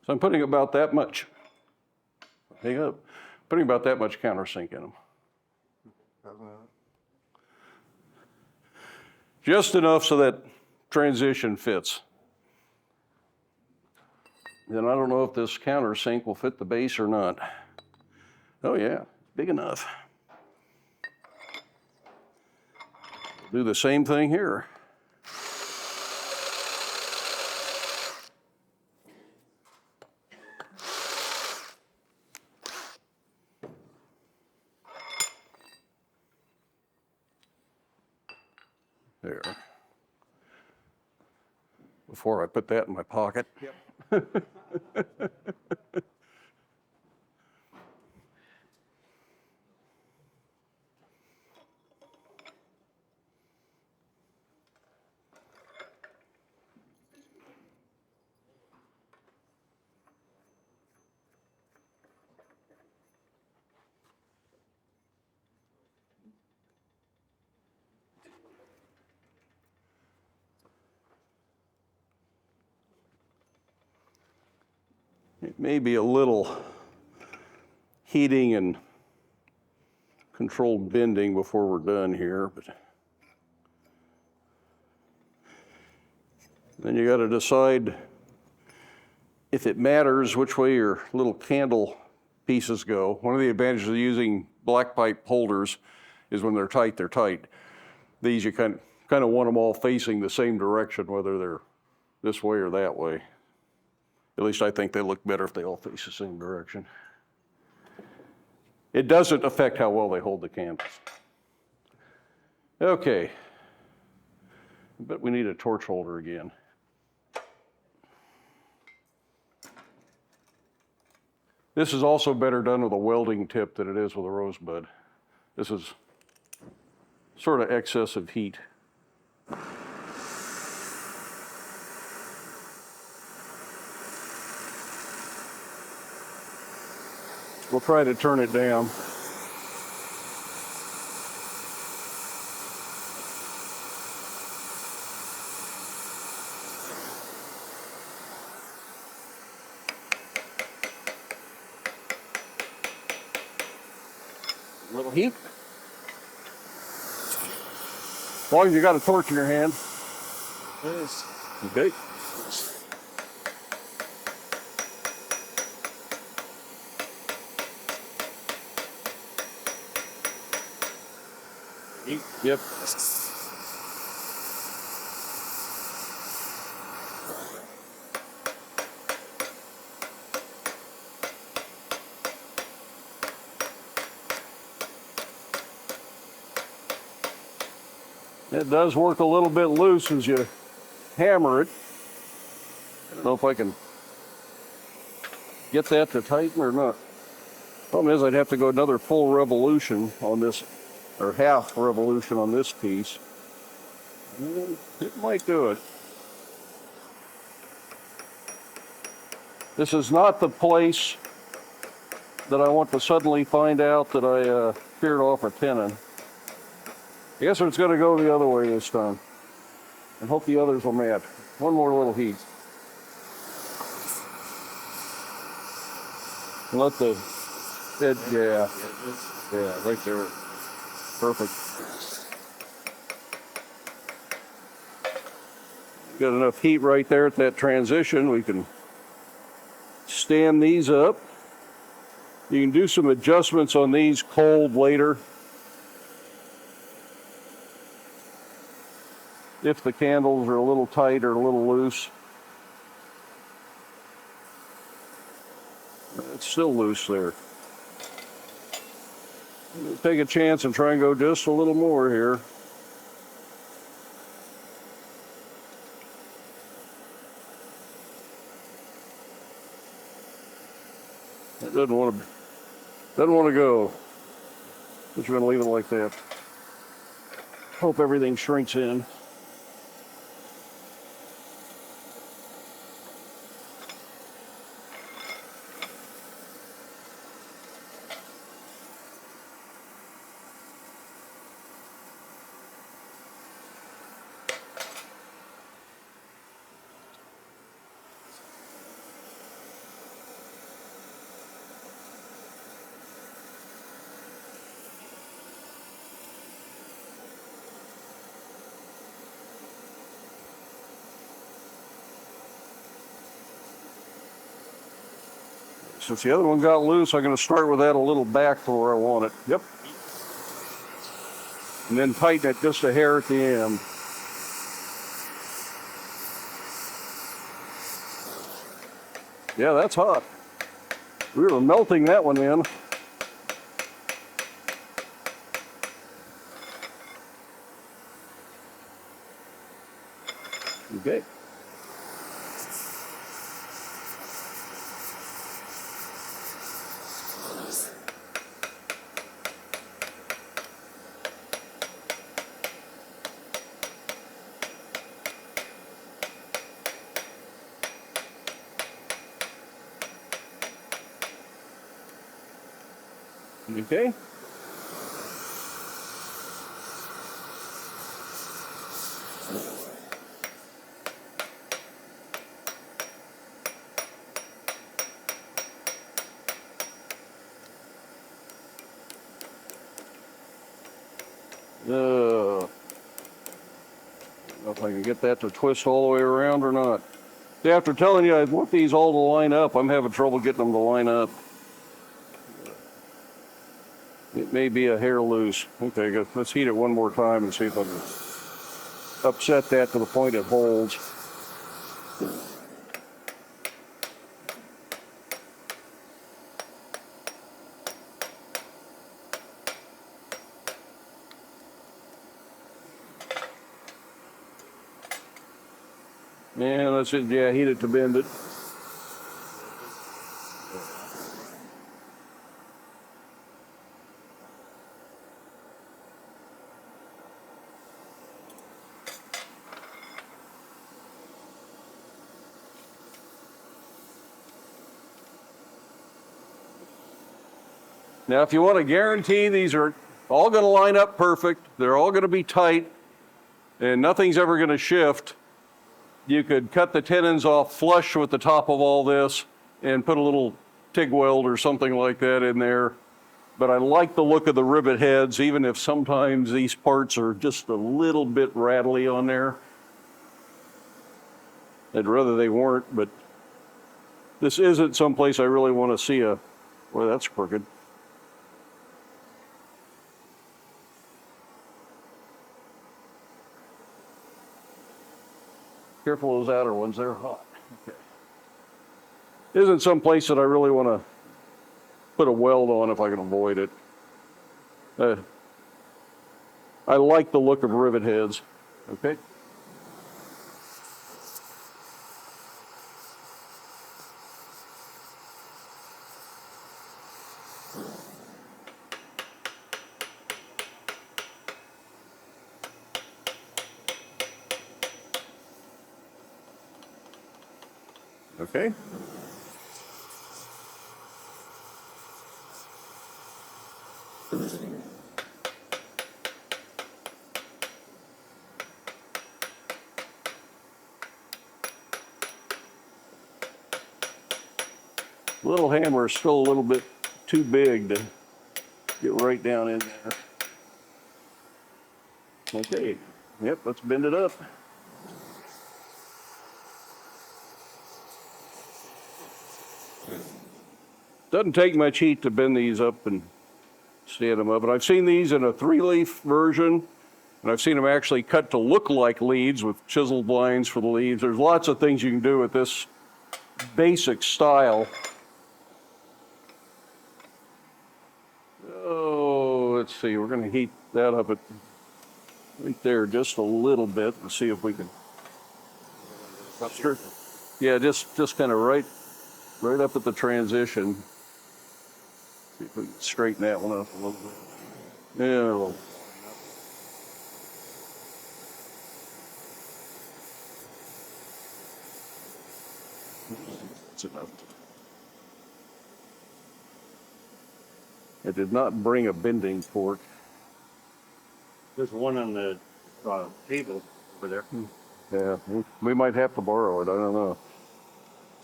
So I'm putting about that much, putting about that much countersink in them. Just enough so that transition fits. Then I don't know if this countersink will fit the base or not. Oh yeah, big enough. Do the same thing here. There. Before I put that in my pocket. Yep. It may be a little heating and controlled bending before we're done here, but then you got to decide if it matters which way your little candle pieces go. One of the advantages of using black pipe holders is when they're tight, they're tight. These you kind of want them all facing the same direction, whether they're this way or that way. At least I think they look better if they all face the same direction. It doesn't affect how well they hold the candles. Okay, but we need a torch holder again. This is also better done with a welding tip than it is with a rosebud. This is sort of excessive heat. We'll try to turn it down. Little heat. As long as you got a torch in your hand. Yes. Okay. Yep. It does work a little bit loose as you hammer it. I don't know if I can get that to tighten or not. Problem is I'd have to go another full revolution on this, or half revolution on this piece. It might do it. This is not the place that I want to suddenly find out that I sheared off a tenon. I guess it's going to go the other way this time. And hope the others will match. One more little heat. Let the head, yeah, right there. Perfect. Got enough heat right there at that transition. We can stand these up. You can do some adjustments on these cold later. If the candles are a little tight or a little loose. It's still loose there. Take a chance and try and go just a little more here. It doesn't want to go. Just going to leave it like that. Hope everything shrinks in. Since the other one got loose, I'm going to start with that a little back to where I want it. Yep. And then tighten it just a hair at the end. Yeah, that's hot. We were melting that one in. Okay. Okay. I don't know if I can get that to twist all the way around or not. See, after telling you I want these all to line up, I'm having trouble getting them to line up. It may be a hair loose. Okay, good. Let's heat it one more time and see if I can upset that to the point it holds. Yeah, that's it. Yeah, heat it to bend it. Now, if you want to guarantee these are all going to line up perfect, they're all going to be tight, and nothing's ever going to shift, you could cut the tenons off flush with the top of all this and put a little TIG weld or something like that in there. But I like the look of the rivet heads, even if sometimes these parts are just a little bit rattly on there. I'd rather they weren't, but this isn't someplace I really want to see a, well, that's crooked. Careful of those outer ones, they're hot. Okay. Isn't someplace that I really want to put a weld on if I can avoid it. I like the look of rivet heads. Okay. Okay. Little hammer is still a little bit too big to get right down in there. Okay, yep, let's bend it up. Doesn't take much heat to bend these up and stand them up. And I've seen these in a 3-leaf version, and I've seen them actually cut to look like leads with chiseled lines for the leads. There's lots of things you can do with this basic style. Oh, let's see, we're gonna heat that up at right there just a little bit and see if we can. Yeah, just kind of right up at the transition. See if we can straighten that one up a little bit. Yeah, a little. That's enough. It did not bring a bending fork. There's one on the table over there. Yeah, we might have to borrow it. I don't know.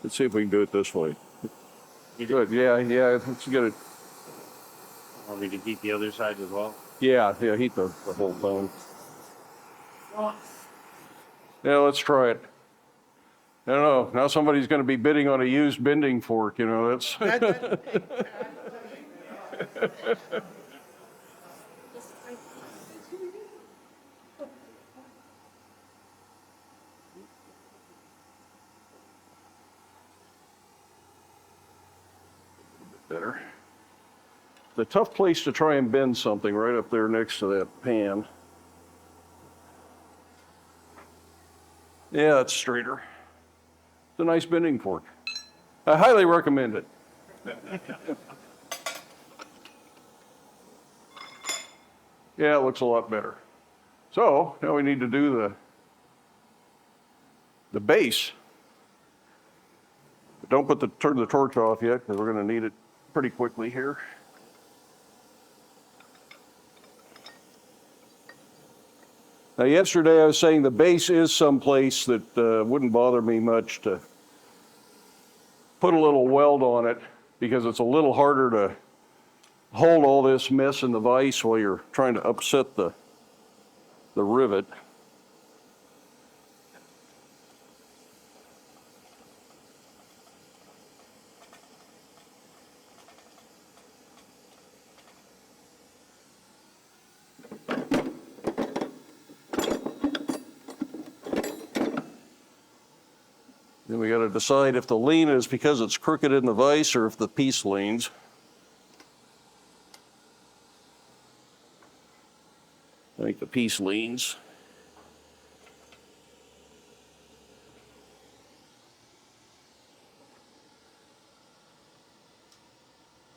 Let's see if we can do it this way. Good. Yeah. Let's get it. Want me to heat the other side as well? Yeah. Heat the whole thing. Yeah, let's try it. I don't know. Now somebody's going to be bidding on a used bending fork. You know, that's. Better. The tough place to try and bend something right up there next to that pan. Yeah, it's straighter. It's a nice bending fork. I highly recommend it. Yeah, it looks a lot better. So now we need to do the base. But don't turn the torch off yet, because we're going to need it pretty quickly here. Now, yesterday I was saying the base is someplace that wouldn't bother me much to put a little weld on it, because it's a little harder to hold all this mess in the vise while you're trying to upset the rivet. Then we got to decide if the lean is because it's crooked in the vise or if the piece leans. I think the piece leans.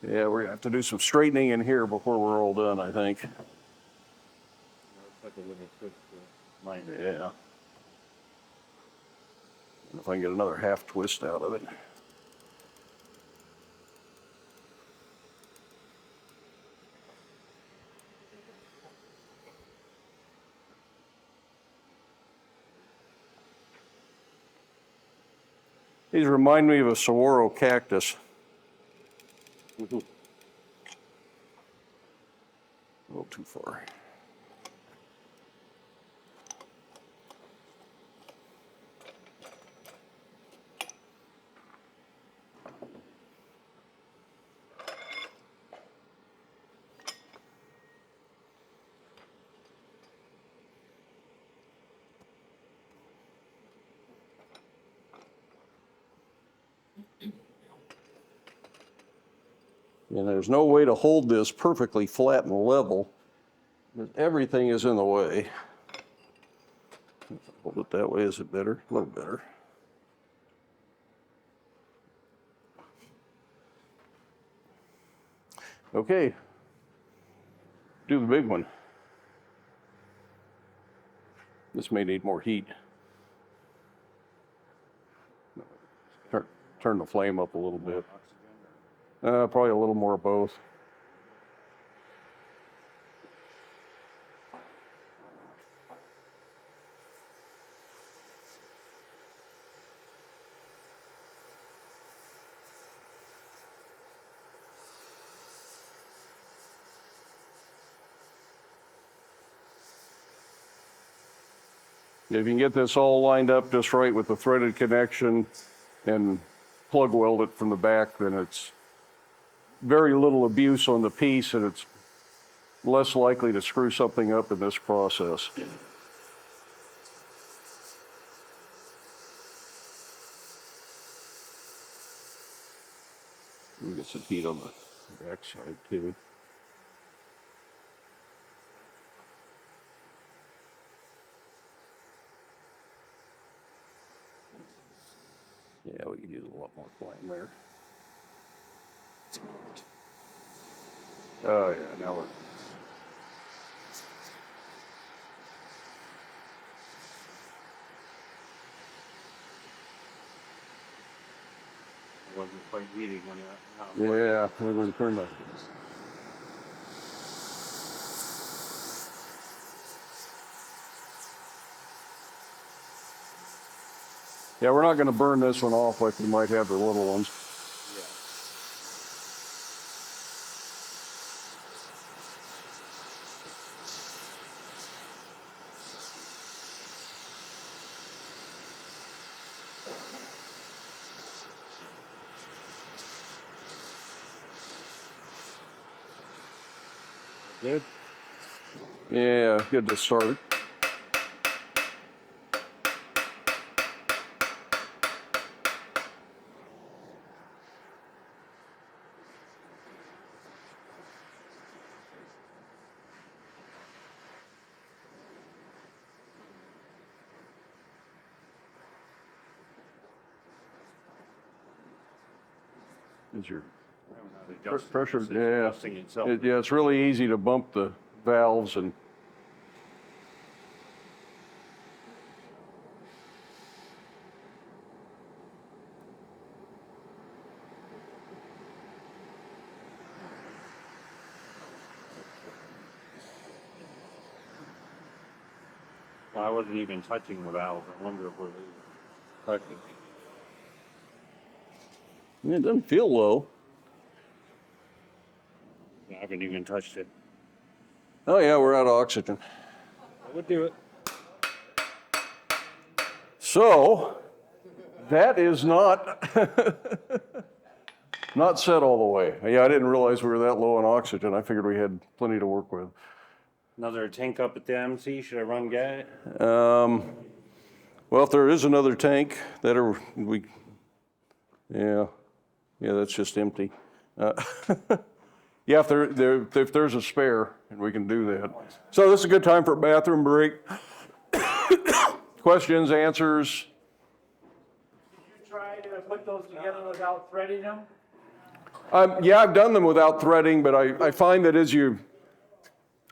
Yeah, we're gonna have to do some straightening in here before we're all done, I think. Like a little twist to line it. Yeah. If I can get another half twist out of it. These remind me of a saguaro cactus. A little too far. And there's no way to hold this perfectly flat and level, because everything is in the way. Hold it that way, is it better? A little better. Okay, do the big one. This may need more heat. Turn the flame up a little bit. Probably a little more of both. If you can get this all lined up just right with the threaded connection and plug weld it from the back, then it's very little abuse on the piece, and it's less likely to screw something up in this process. We get some heat on the back side too. Yeah, we could use a lot more flame there. Oh yeah, now we're. It wasn't quite heating when Yeah, we're going to turn that. Yeah, we're not going to burn this one off like we might have the little ones. Good. Yeah, good to start. Is your pressure? Yeah. Adjusting itself. Yeah, it's really easy to bump the valves and. Well, I wasn't even touching the valve. I wonder if we're touching. It doesn't feel low. I haven't even touched it. Oh yeah, we're out of oxygen. I would do it. So that is not not set all the way. Yeah, I didn't realize we were that low on oxygen. I figured we had plenty to work with. Another tank up at the MC. Should I run gas? Well, if there is another tank that are we, yeah, that's just empty. Yeah, if there's a spare, and we can do that. So this is a good time for a bathroom break. Questions, answers. Did you try to put those together without threading them? Yeah, I've done them without threading, but I find that as you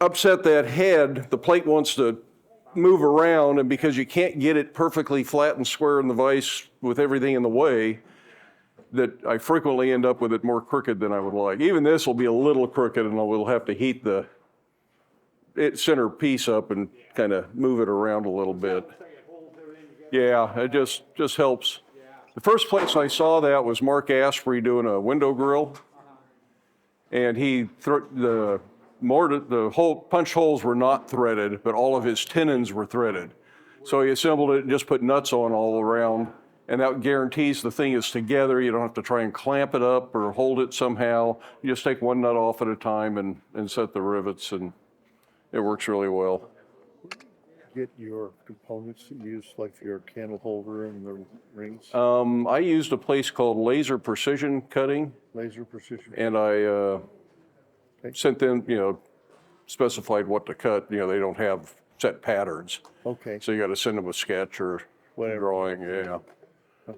upset that head, the plate wants to move around, and because you can't get it perfectly flat and square in the vise with everything in the way, that I frequently end up with it more crooked than I would like. Even this will be a little crooked, and we'll have to heat the center piece up and kind of move it around a little bit. Yeah, it just helps The first place I saw that was Mark Asprey doing a window grill. And the whole punch holes were not threaded, but all of his tenons were threaded. So he assembled it and just put nuts on all around. And that guarantees the thing is together. You don't have to try and clamp it up or hold it somehow. You just take one nut off at a time and set the rivets, and it works really well. Get your components that you use, like your candle holder and the rings, I used a place called Laser Precision Cutting, laser precision. and I sent them, specified what to cut. They don't have set patterns. Okay, So you got to send them a sketch or Whatever. drawing, yeah.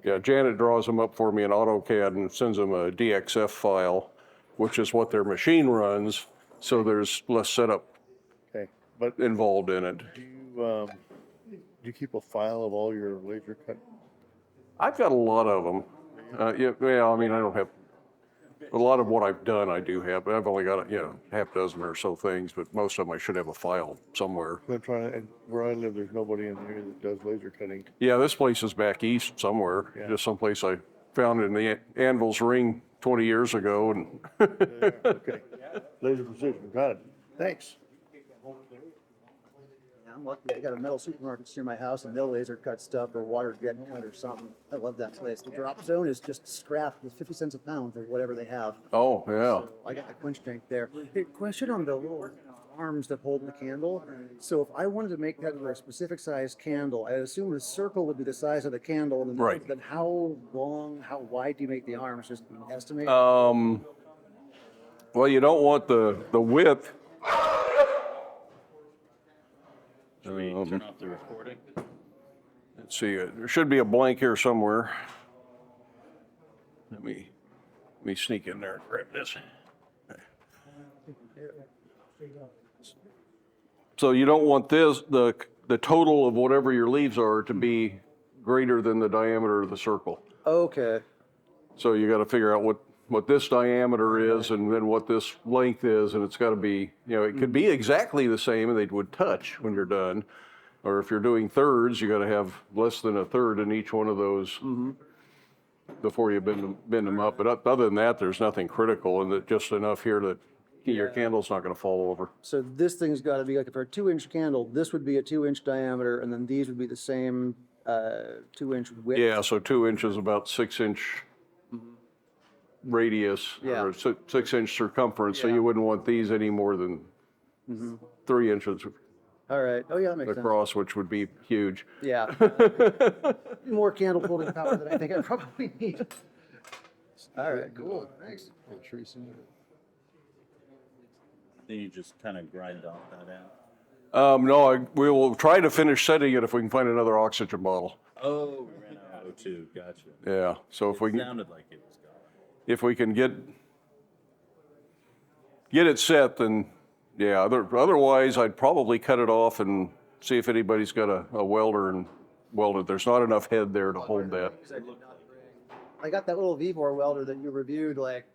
Yeah, Janet draws them up for me in AutoCAD and sends them a DXF file, which is what their machine runs, so there's less setup okay. But involved in it. do you keep a file of all your laser cut? I've got a lot of them. Yeah, I mean, I don't have, a lot of what I've done I do have, but I've only got, half dozen or so things, but most of them I should have a file somewhere. I'm trying to, and where I live, there's nobody in there that does laser cutting. Yeah, this place is back east somewhere, Yeah. just someplace I found in the Anvil's Ring 20 years ago, and Okay, laser precision, got it. Thanks. I'm lucky. I got a metal supermarket near my house, and they'll laser cut stuff or water jet cut or something. I love that place. The drop zone is just scrap with 50 cents a pound or whatever they have. oh, yeah. So I got the quench tank there. Hey, question on the little arms that hold the candle. So if I wanted to make that for a specific size candle, I assume the circle would be the size of the candle. And then, Right. Then how long, how wide do you make the arms? Just an estimate? Well, you don't want the width. Should we turn off the recording? Let's see, there should be a blank here somewhere. Let me sneak in there and grab this. So you don't want the total of whatever your leaves are to be greater than the diameter of the circle. Okay. So you got to figure out what this diameter is and then what this length is, and it's got to be, it could be exactly the same and they would touch when you're done. Or if you're doing thirds, you got to have less than a third in each one of those before you bend them up. But other than that, there's nothing critical, and just enough here that your candle's not going to fall over. So this thing's got to be like, for a 2-inch candle, this would be a 2-inch diameter, and then these would be the same 2-inch width. Yeah, so 2 inches, about 6-inch radius, Yeah. or 6-inch circumference. So Yeah. you wouldn't want these any more than 3 inches All right. Oh yeah, that makes sense. across, which would be huge. Yeah. More candle holding power than I think I probably need. All right, cool. Thanks. Then you just kind of grind off that out. No, we will try to finish setting it if we can find another oxygen bottle. Oh, we ran out of O2, gotcha. Yeah, so if we It can, sounded like it was gone. if we can get it set, then yeah. Otherwise, I'd probably cut it off and see if anybody's got a welder and weld it. There's not enough head there to hold that. I got that little Vevor welder that you reviewed like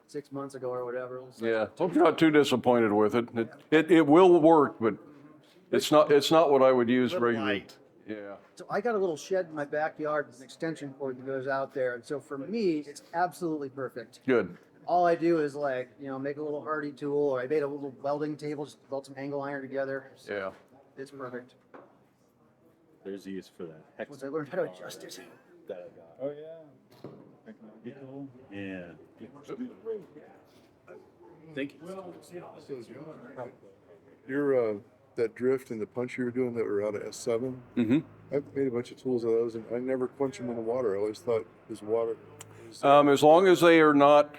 6 months ago or whatever. It was like- Yeah, I'm not too disappointed with it. It will work, but it's not what I would use regularly. Yeah. So I got a little shed in my backyard with an extension cord that goes out there. And so for me, it's absolutely perfect. Good. All I do is make a little hardy tool, or I made a little welding table, just weld some angle iron together. So Yeah. it's perfect. There's a use for that. Once I learned how to adjust it. That I got. Oh, yeah. Yeah. Thank you. Your, that drift and the punch you were doing that were out of S7, Mm-hmm. I've made a bunch of tools of those, and I never quench them in the water. I always thought this water is, As long as they are not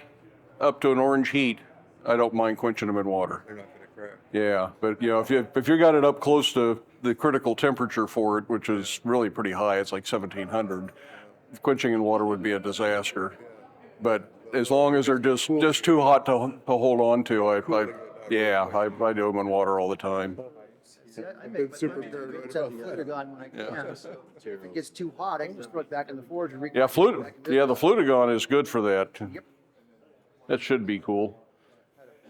up to an orange heat, I don't mind quenching them in water. they're not gonna crack. Yeah, but if you got it up close to the critical temperature for it, which is really pretty high, it's like 1700, quenching in water would be a disaster. But as long as they're just too hot to hold on to, I do them in water all the time. See, I make my super punch paranoid out of about Flutagon when I can. So if it gets too hot, I can just throw it back in the forge and Yeah, the Flutagon is good for that. Yep. That should be cool.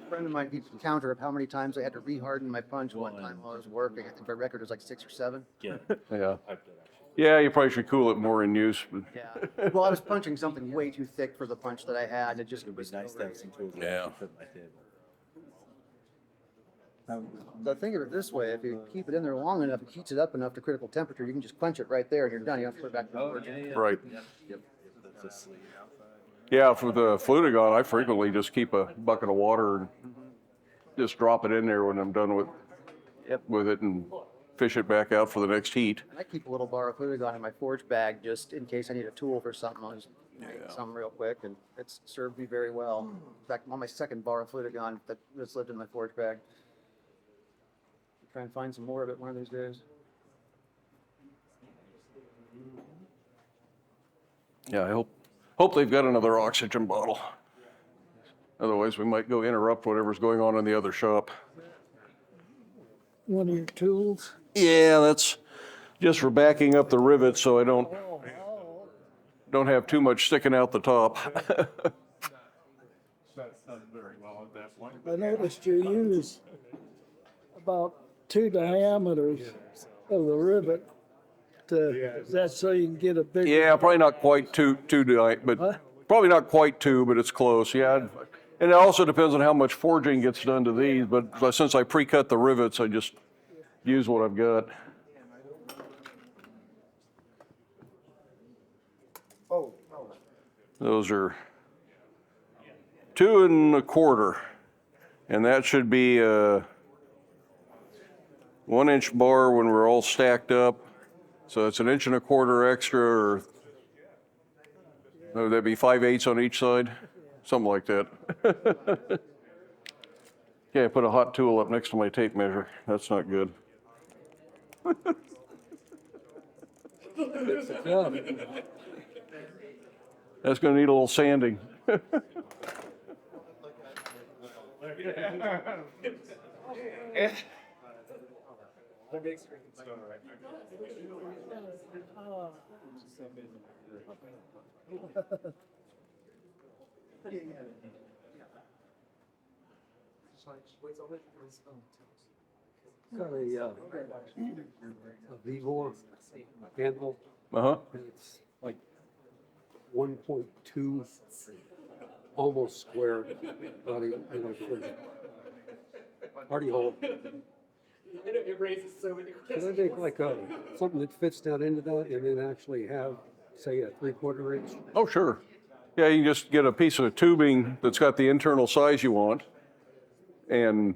A friend of mine keeps a counter of how many times I had to reharden my punch one time while I was working. I think my record was like 6 or 7. Yeah. Yeah. I've done actually. Yeah, you probably should cool it more in use. But Yeah. Well, I was punching something way too thick for the punch that I had. It just was Nice to have some tools. Yeah. So think of it this way: if you keep it in there long enough, it heats it up enough to critical temperature, you can just quench it right there, and you're done. You don't have to put it back in the forge. right. Yeah, for the Fludigon, I frequently just keep a bucket of water and just drop it in there when I'm done with it and fish it back out for the next heat. I keep a little bar of Fludigon in my forge bag just in case I need a tool for something. I'll just make something real quick, and it's served me very well. In fact, I'm on my second bar of Fludigon that's lived in my forge bag. Try and find some more of it one of these days. Yeah, I hope they've got another oxygen bottle. Otherwise, we might go interrupt whatever's going on in the other shop. One of your tools? Yeah, that's just for backing up the rivets so I don't have too much sticking out the top. I noticed you use about 2 diameters of the rivet. Is that so you can get a bigger? Yeah, probably not quite two tonight, but probably not quite 2, but it's close. Yeah, and it also depends on how much forging gets done to these. But since I pre-cut the rivets, I just use what I've got. Those are 2 1/4, and that should be a 1-inch bar when we're all stacked up. So it's 1 1/4 inches extra, or would that be 5/8 on each side? Something like that. Yeah, I put a hot tool up next to my tape measure. That's not good. That's gonna need a little sanding. Got a V4 handle. Uh-huh. It's like 1.2, almost square body, for party hole. It raises so many Can I make like something that fits down into that and then actually have, say, a 3/4 inch? Oh, sure. Yeah, you can just get a piece of tubing that's got the internal size you want and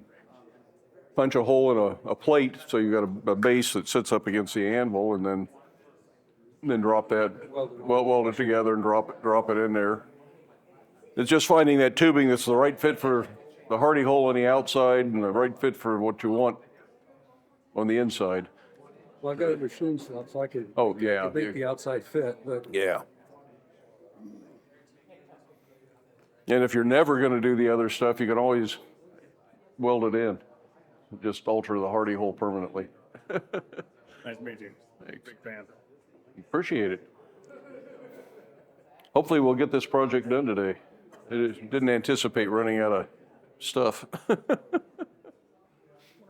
punch a hole in a plate so you've got a base that sits up against the anvil, and then drop that, weld it together and drop it in there. It's just finding that tubing that's the right fit for the hardy hole on the outside and the right fit for what you want on the inside. Well, I got a machine shop, so I can Yeah. make the outside fit, but Yeah. And if you're never going to do the other stuff, you can always weld it in. Just alter the hardy hole permanently. Nice to meet you. Thanks. Big fan. Appreciate it. Hopefully we'll get this project done today. Didn't anticipate running out of stuff. I wonder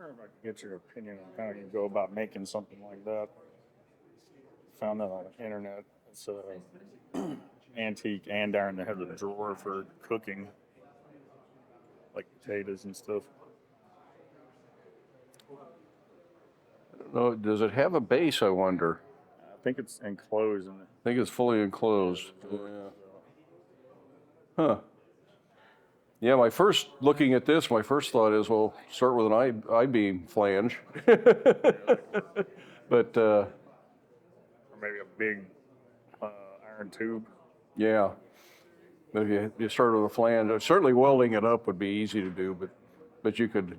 if I could get your opinion on how you go about making something like that. Found that on the internet. It's antique andiron that has a drawer for cooking, like potatoes and stuff. No, does it have a base, I wonder? I think it's enclosed in it. I think it's fully enclosed. Yeah. Huh. Yeah, looking at this, my first thought is, well, start with an I-beam flange. But, Or maybe a big iron tube. yeah. But if you start with a flange, certainly welding it up would be easy to do, but you could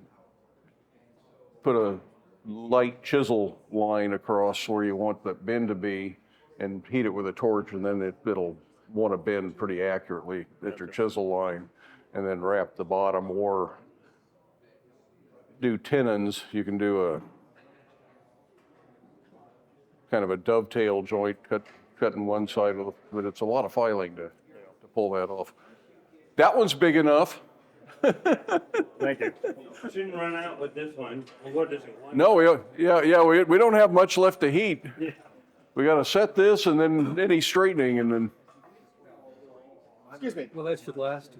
put a light chisel line across where you want the bend to be and heat it with a torch, and then it'll want to bend pretty accurately at your chisel line, and then wrap the bottom, or do tenons. You can do a kind of a dovetail joint, cutting one side of but it's a lot of filing to pull that off. That one's big enough. Thank you. Shouldn't run out with this one. What is it? No, we don't have much left to heat. We got to set this and then any straightening and then. Excuse me. Well, that should last.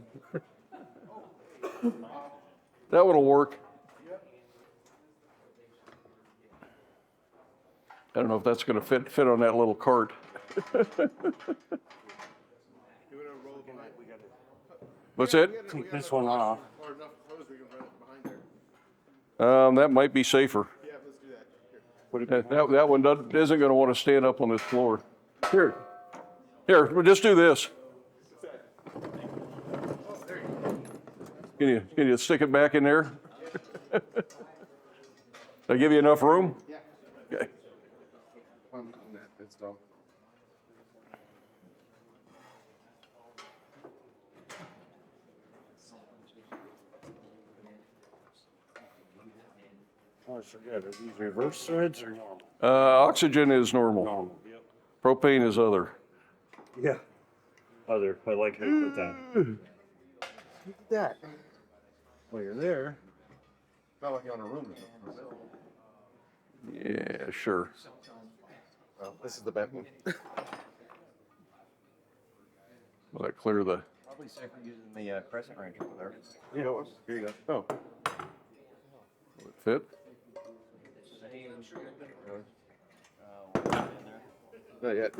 That one'll work. I don't know if that's going to fit on that little cart. What's that? Take this one off. Or enough clothes we can run it behind there. That might be safer. Yeah, let's do that. Here. That one isn't going to want to stand up on this floor. Here, we'll just do this. Can you stick it back in there? Did I give you enough room? Yeah. Okay. That's dumb. Oh, I forget. Are these reverse threads or normal? Oxygen is normal. Normal. Yep. Propane is other. Yeah. Other. I like how you put that. Look at that. Well, you're there. Not like you're on a room. Yeah, sure. Well, this is the bent one. Will that clear the? Probably safer using the crescent wrench over there. Yeah. Here you go. Oh. Will it fit? Not yet.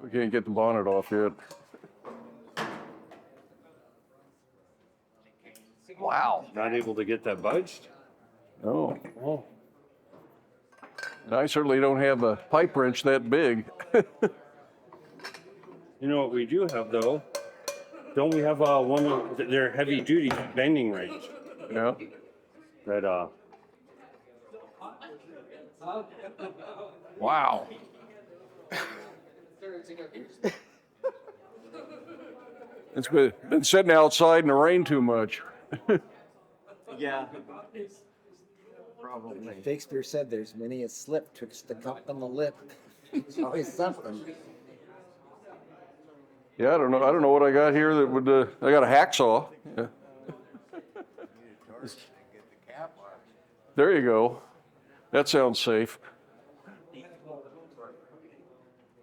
We can't get the bonnet off yet. Wow. Not able to get that budged? Oh. Oh. And I certainly don't have a pipe wrench that big. You know what we do have though? Don't we have one of their heavy duty bending range Yeah. that Wow. It's been sitting outside in the rain too much. Yeah. Probably. Shakespeare said there's many a slip twixt the cup and the lip. It's always something. Yeah, I don't know what I got here that would. I got a hacksaw. Yeah. There you go. That sounds safe.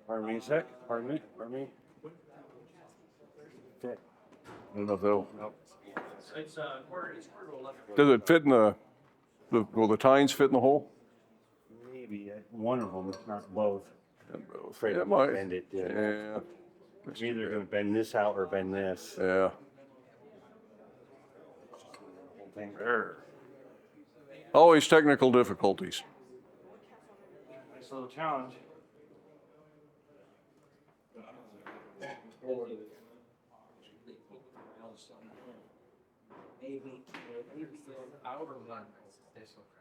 Pardon me a sec. Pardon me. Okay. I don't know if that'll. Does it fit in will the tines fit in the hole? Maybe one of them, not both. Afraid Yeah, it to might. bend it. Yeah. Yeah. It's either going to bend this out or bend this. Yeah. Whole thing. There. Always technical difficulties. Nice little challenge.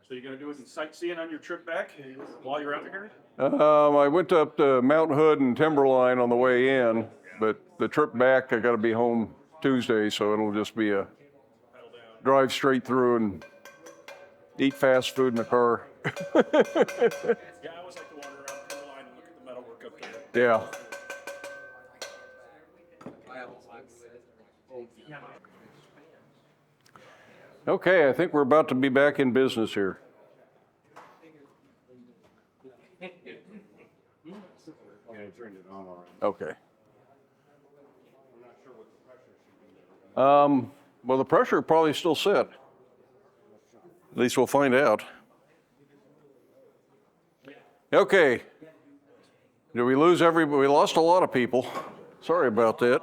So you're gonna do some sightseeing on your trip back while you're out here? I went up to Mount Hood and Timberline on the way in, but the trip back, I got to be home Tuesday, so it'll just be a drive straight through and eat fast food in the car. Yeah, I always like to wander around Timberline and look at the metalwork up there. Yeah. Okay, I think we're about to be back in business here. Yeah, I turned it on already. Okay. I'm not sure what the pressure should be. Well, the pressure probably still set. At least we'll find out. Okay. Did we lose everybody? We lost a lot of people. Sorry about that.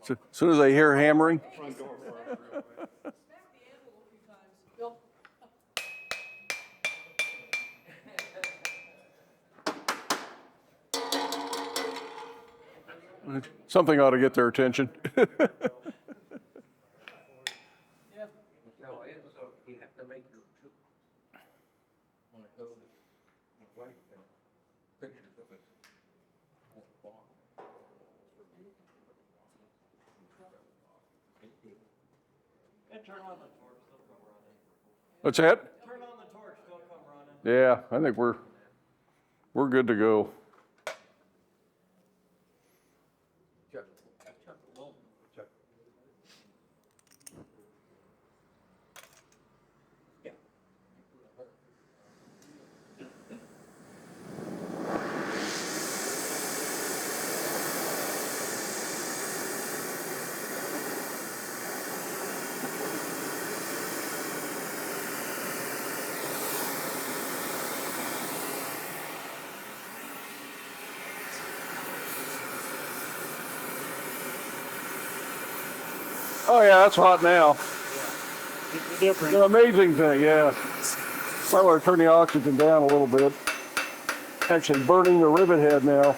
As soon as they hear hammering. Something ought to get their attention. What's that? Turn on the torch, don't come running. Yeah, I think we're good to go. Oh yeah, that's hot now. It's different. It's an amazing thing, yeah. Might want to turn the oxygen down a little bit. Actually burning the rivet head now.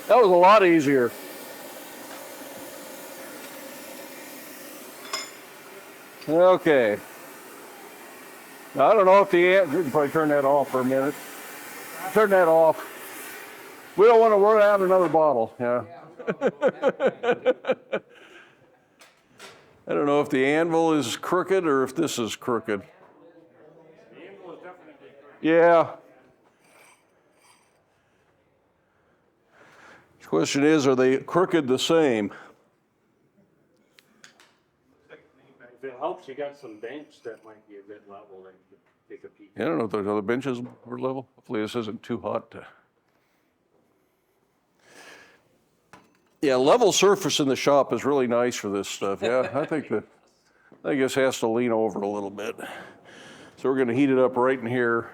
That was a lot easier. Okay. Now, I don't know if the ant, you can probably turn that off for a minute. Turn that off. We don't want to run out another bottle, yeah. I don't know if the anvil is crooked or if this is crooked. The anvil is definitely crooked. Yeah. The question is, are they crooked the same? If it helps, you got some bench that might be a bit level that you could take a peek. I don't know if those other benches were level. Hopefully this isn't too hot to... Yeah, level surface in the shop is really nice for this stuff. Yeah, I think this has to lean over a little bit. So we're going to heat it up right in here.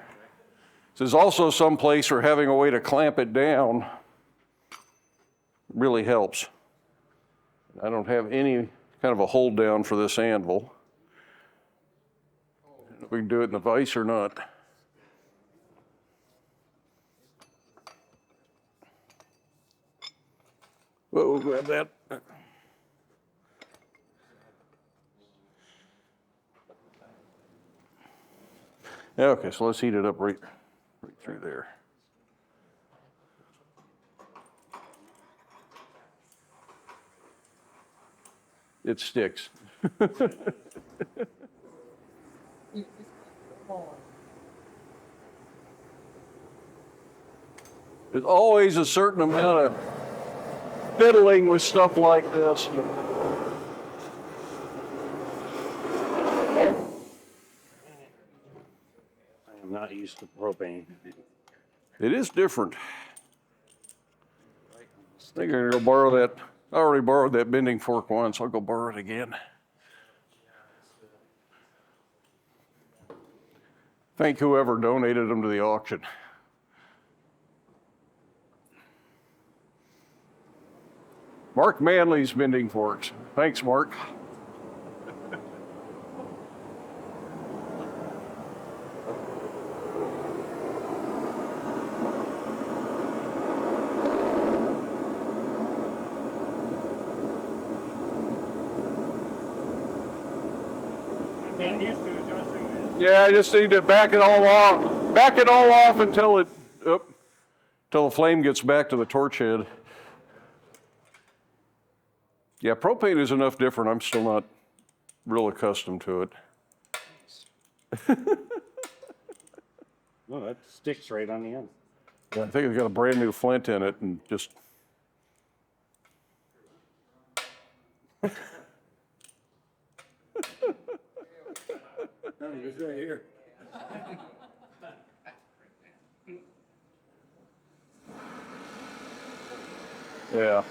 There's also some place where having a way to clamp it down really helps. I don't have any kind of a hold down for this anvil. I don't know if we can do it in the vise or not. We'll grab that. Okay, so let's heat it up right through there. It sticks. There's always a certain amount of fiddling with stuff like this. I am not used to propane. It is different. I think I'm gonna go borrow that. I already borrowed that bending fork once. I'll go borrow it again. Thank whoever donated them to the auction. Mark Manley's bending forks. Thanks, Mark. Yeah, I just need to back it all off. Back it all off until the flame gets back to the torch head. Yeah, propane is enough different. I'm still not real accustomed to it. No, that sticks right on the end. Yeah, I think it's got a brand new flint in it and just. It's right here. Yeah.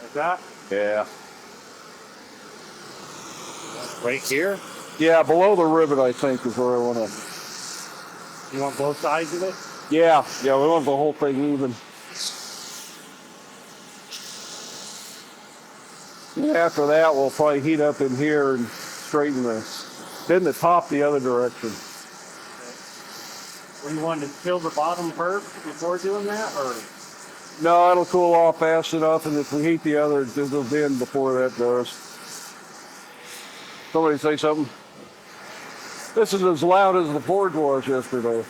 Like that? Yeah. Right here? Yeah, below the rivet, I think, is where I want to. You want both sides of it? Yeah, we want the whole thing even. And after that, we'll probably heat up in here and straighten bend the top the other direction. Or you want to kill the bottom first before doing that, or? No, it'll cool off fast enough, and if we heat the other, it'll bend before that does. Somebody say something? This is as loud as the forge was yesterday.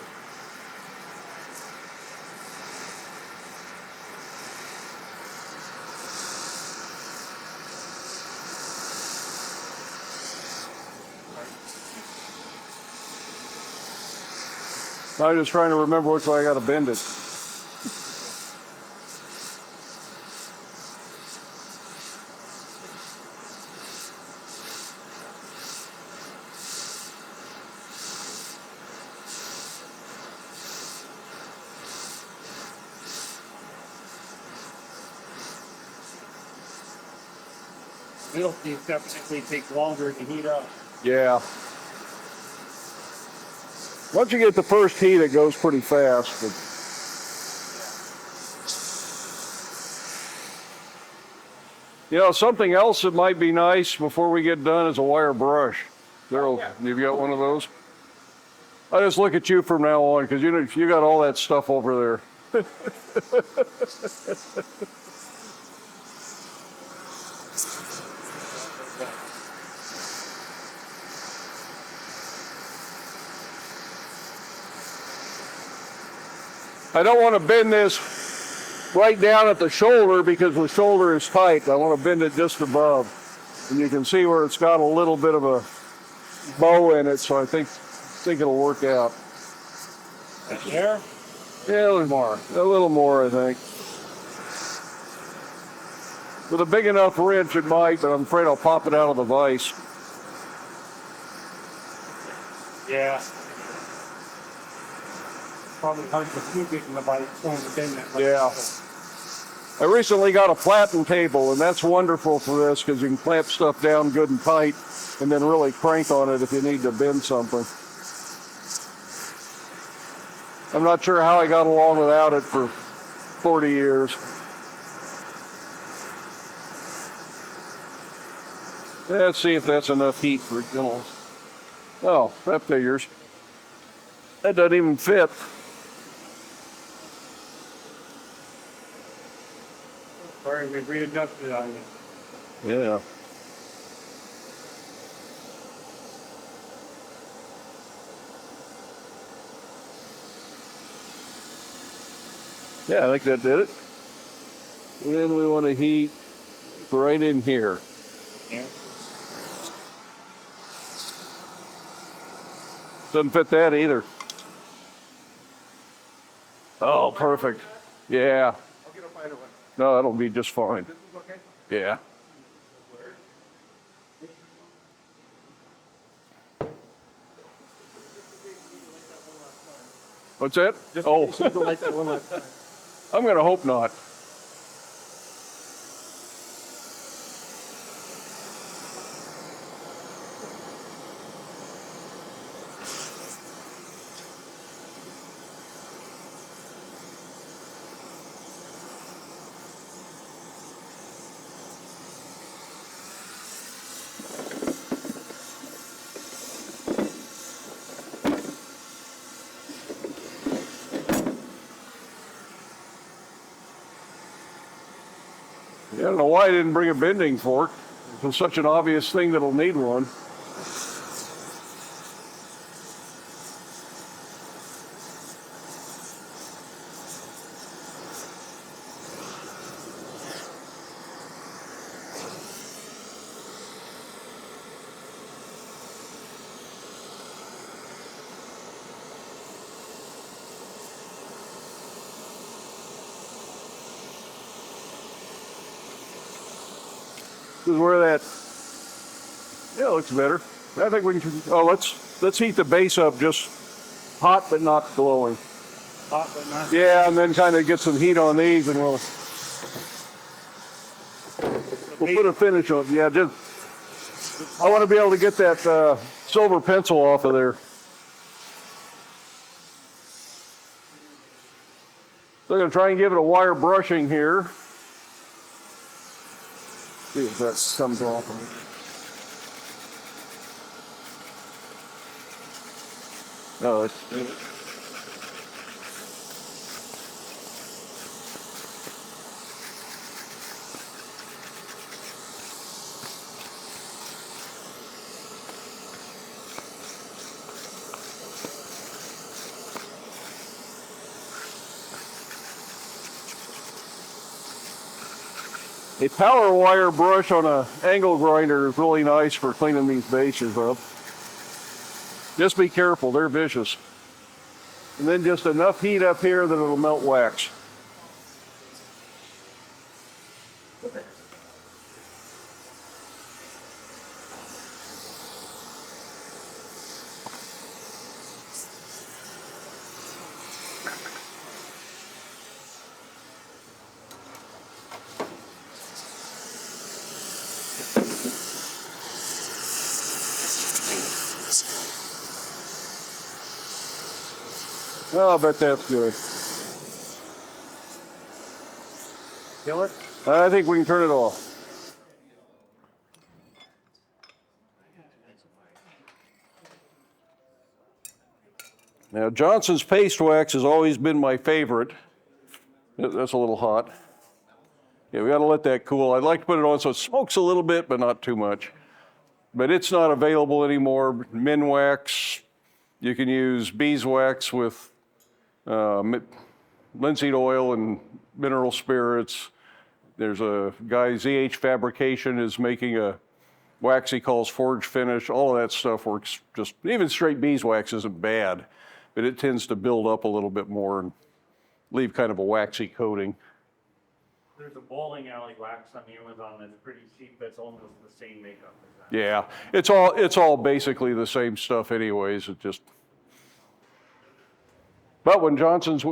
I'm just trying to remember which way I gotta bend it. Middle piece definitely takes longer to heat up. Yeah. Once you get the first heat, it goes pretty fast. But... You know, something else that might be nice before we get done is a wire brush. Daryl, you've got one of those? I just look at you from now on because you got all that stuff over there. I don't want to bend this right down at the shoulder because the shoulder is tight. I want to bend it just above. And you can see where it's got a little bit of a bow in it, so I think it'll work out. There? Yeah, a little more. A little more, I think. With a big enough wrench, it might, but I'm afraid I'll pop it out of the vise. Yeah. Probably hard to keep it in the bite trying to bend it. Yeah. I recently got a flattened table, and that's wonderful for this because you can clamp stuff down good and tight and then really crank on it if you need to bend something. I'm not sure how I got along without it for 40 years. Let's see if that's enough heat for it. Oh, that figures. That doesn't even fit. Sorry, we readjusted on you. Yeah. Yeah, I think that did it. And then we want to heat right in here. Yeah. Doesn't fit that either. Oh, perfect. Yeah. No, that'll be just fine. Yeah. What's that? Oh, I'm going to hope not. I don't know why I didn't bring a bending fork. It's such an obvious thing that'll need one. This is where that, yeah, it looks better. I think we can, oh, let's heat the base up just hot but not glowing. Hot but not. Yeah, and then kind of get some heat on these and we'll put a finish on it. Yeah, just, I want to be able to get that silver pencil off of there. So I'm going to try and give it a wire brushing here. See if that comes off. No, it's. A power wire brush on an angle grinder is really nice for cleaning these bases up. Just be careful, they're vicious. And then just enough heat up here that it'll melt wax. Oh, I bet that's good. Kill it? I think we can turn it off. Now, Johnson's paste wax has always been my favorite. That's a little hot. Yeah, we got to let that cool. I'd like to put it on so it smokes a little bit, but not too much. But it's not available anymore. Minwax, you can use beeswax with linseed oil and mineral spirits. There's a guy, ZH Fabrication, is making a wax he calls Forge Finish. All of that stuff works just, even straight beeswax isn't bad, but it tends to build up a little bit more and leave kind of a waxy coating. There's a bowling alley wax on Amazon that's pretty cheap, that's almost the same makeup as that. Yeah, it's all basically the same stuff anyways. It just, but when Johnson's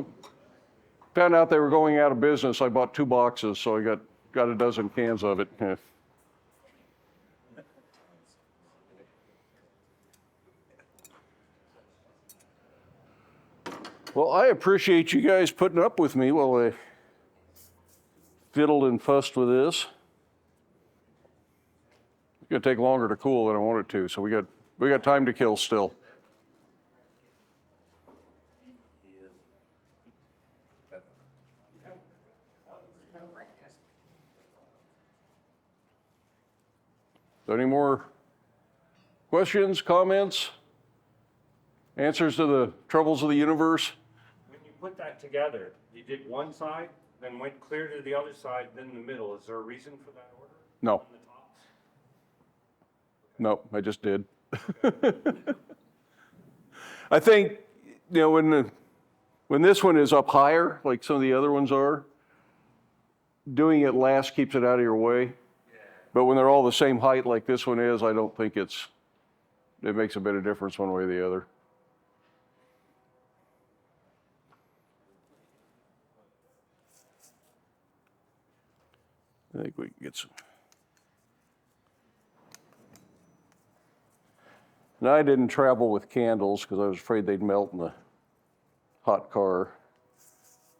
found out they were going out of business, I bought 2 boxes, so I got a dozen cans of it. Yeah. Well, I appreciate you guys putting up with me while I fiddled and fussed with this. It's gonna take longer to cool than I want it to, so we got time to kill still. So any more questions, comments, answers to the troubles of the universe? When you put that together, you did one side, then went clear to the other side, then the middle. Is there a reason for that order? No. On the top? No, I just did. I think, you know, when this one is up higher, like some of the other ones are, doing it last keeps it out of your way. But when they're all the same height like this one is, I don't think it makes a bit of difference one way or the other. I think we can get some. And I didn't travel with candles because I was afraid they'd melt in the hot car.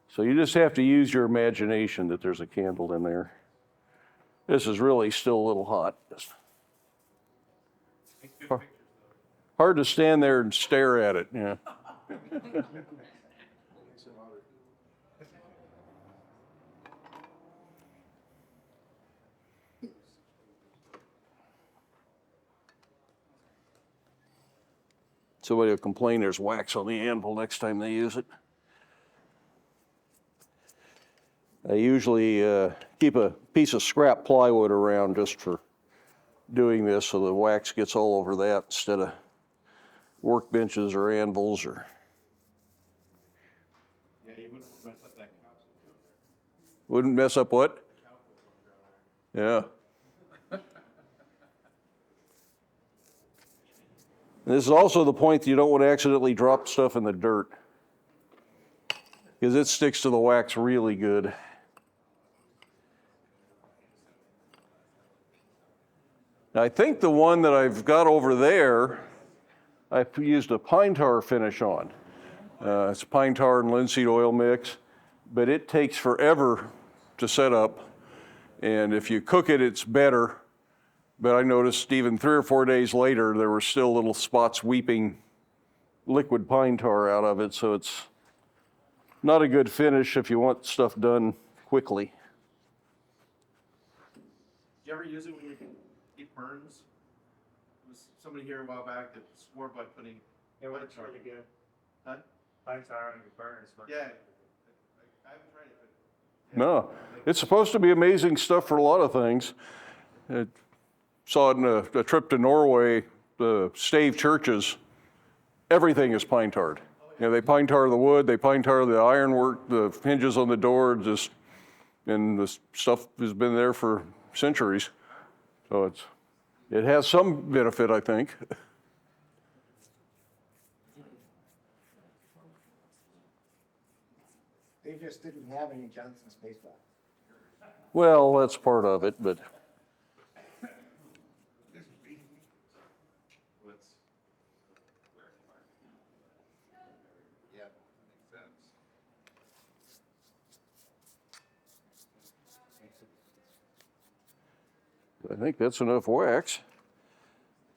So you just have to use your imagination that there's a candle in there. This is really still a little hot. Hard to stand there and stare at it, yeah. Somebody will complain there's wax on the anvil next time they use it. I usually keep a piece of scrap plywood around just for doing this so the wax gets all over that instead of workbenches or anvils or. Yeah, you wouldn't mess up that couch. Wouldn't mess up what? Yeah. And this is also the point that you don't want to accidentally drop stuff in the dirt because it sticks to the wax really good. Now, I think the one that I've got over there, I've used a pine tar finish on. It's pine tar and linseed oil mix, but it takes forever to set up. And if you cook it, it's better. But I noticed even 3 or 4 days later, there were still little spots weeping liquid pine tar out of it. So it's not a good finish if you want stuff done quickly. Did you ever use it when you get burns? There was somebody here a while back that swore by putting. Yeah, what it's really good. Huh? Pine tar on your burns. Yeah. I haven't tried it, but. No, it's supposed to be amazing stuff for a lot of things. I saw it in a trip to Norway, the stave churches, everything is pine tarred. Oh, You know, they pine tar the wood, they pine tar the ironwork, the hinges on the door, and the stuff has been there for centuries. So it has some benefit, I think. They just didn't have any Johnson space bar. Well, that's part of it, but I think that's enough wax.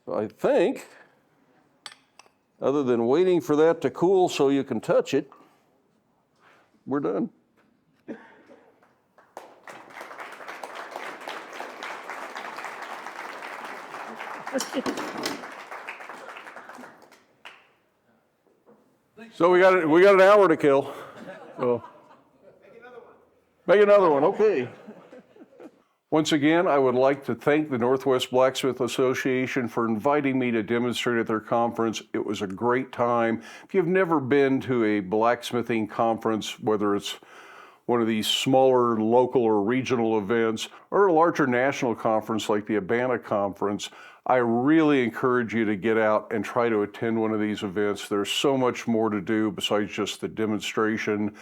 So I think, other than waiting for that to cool so you can touch it, we're done. So we got an hour to kill. So make another one, okay. Once again, I would like to thank the Northwest Blacksmith Association for inviting me to demonstrate at their conference. It was a great time. If you've never been to a blacksmithing conference, whether it's one of these smaller local or regional events, or a larger national conference like the Urbana Conference, I really encourage you to get out and try to attend one of these events. There's so much more to do besides just the demonstration.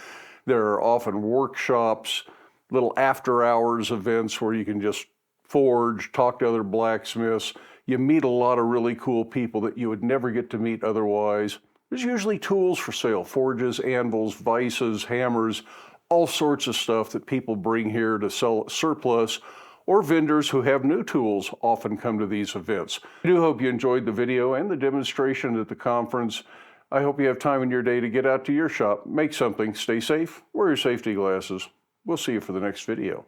There are often workshops, little after-hours events where you can just forge, talk to other blacksmiths. You meet a lot of really cool people that you would never get to meet otherwise. There's usually tools for sale, forges, anvils, vices, hammers, all sorts of stuff that people bring here to sell at surplus, or vendors who have new tools often come to these events. I do hope you enjoyed the video and the demonstration at the conference. I hope you have time in your day to get out to your shop, make something, stay safe, wear your safety glasses. We'll see you for the next video.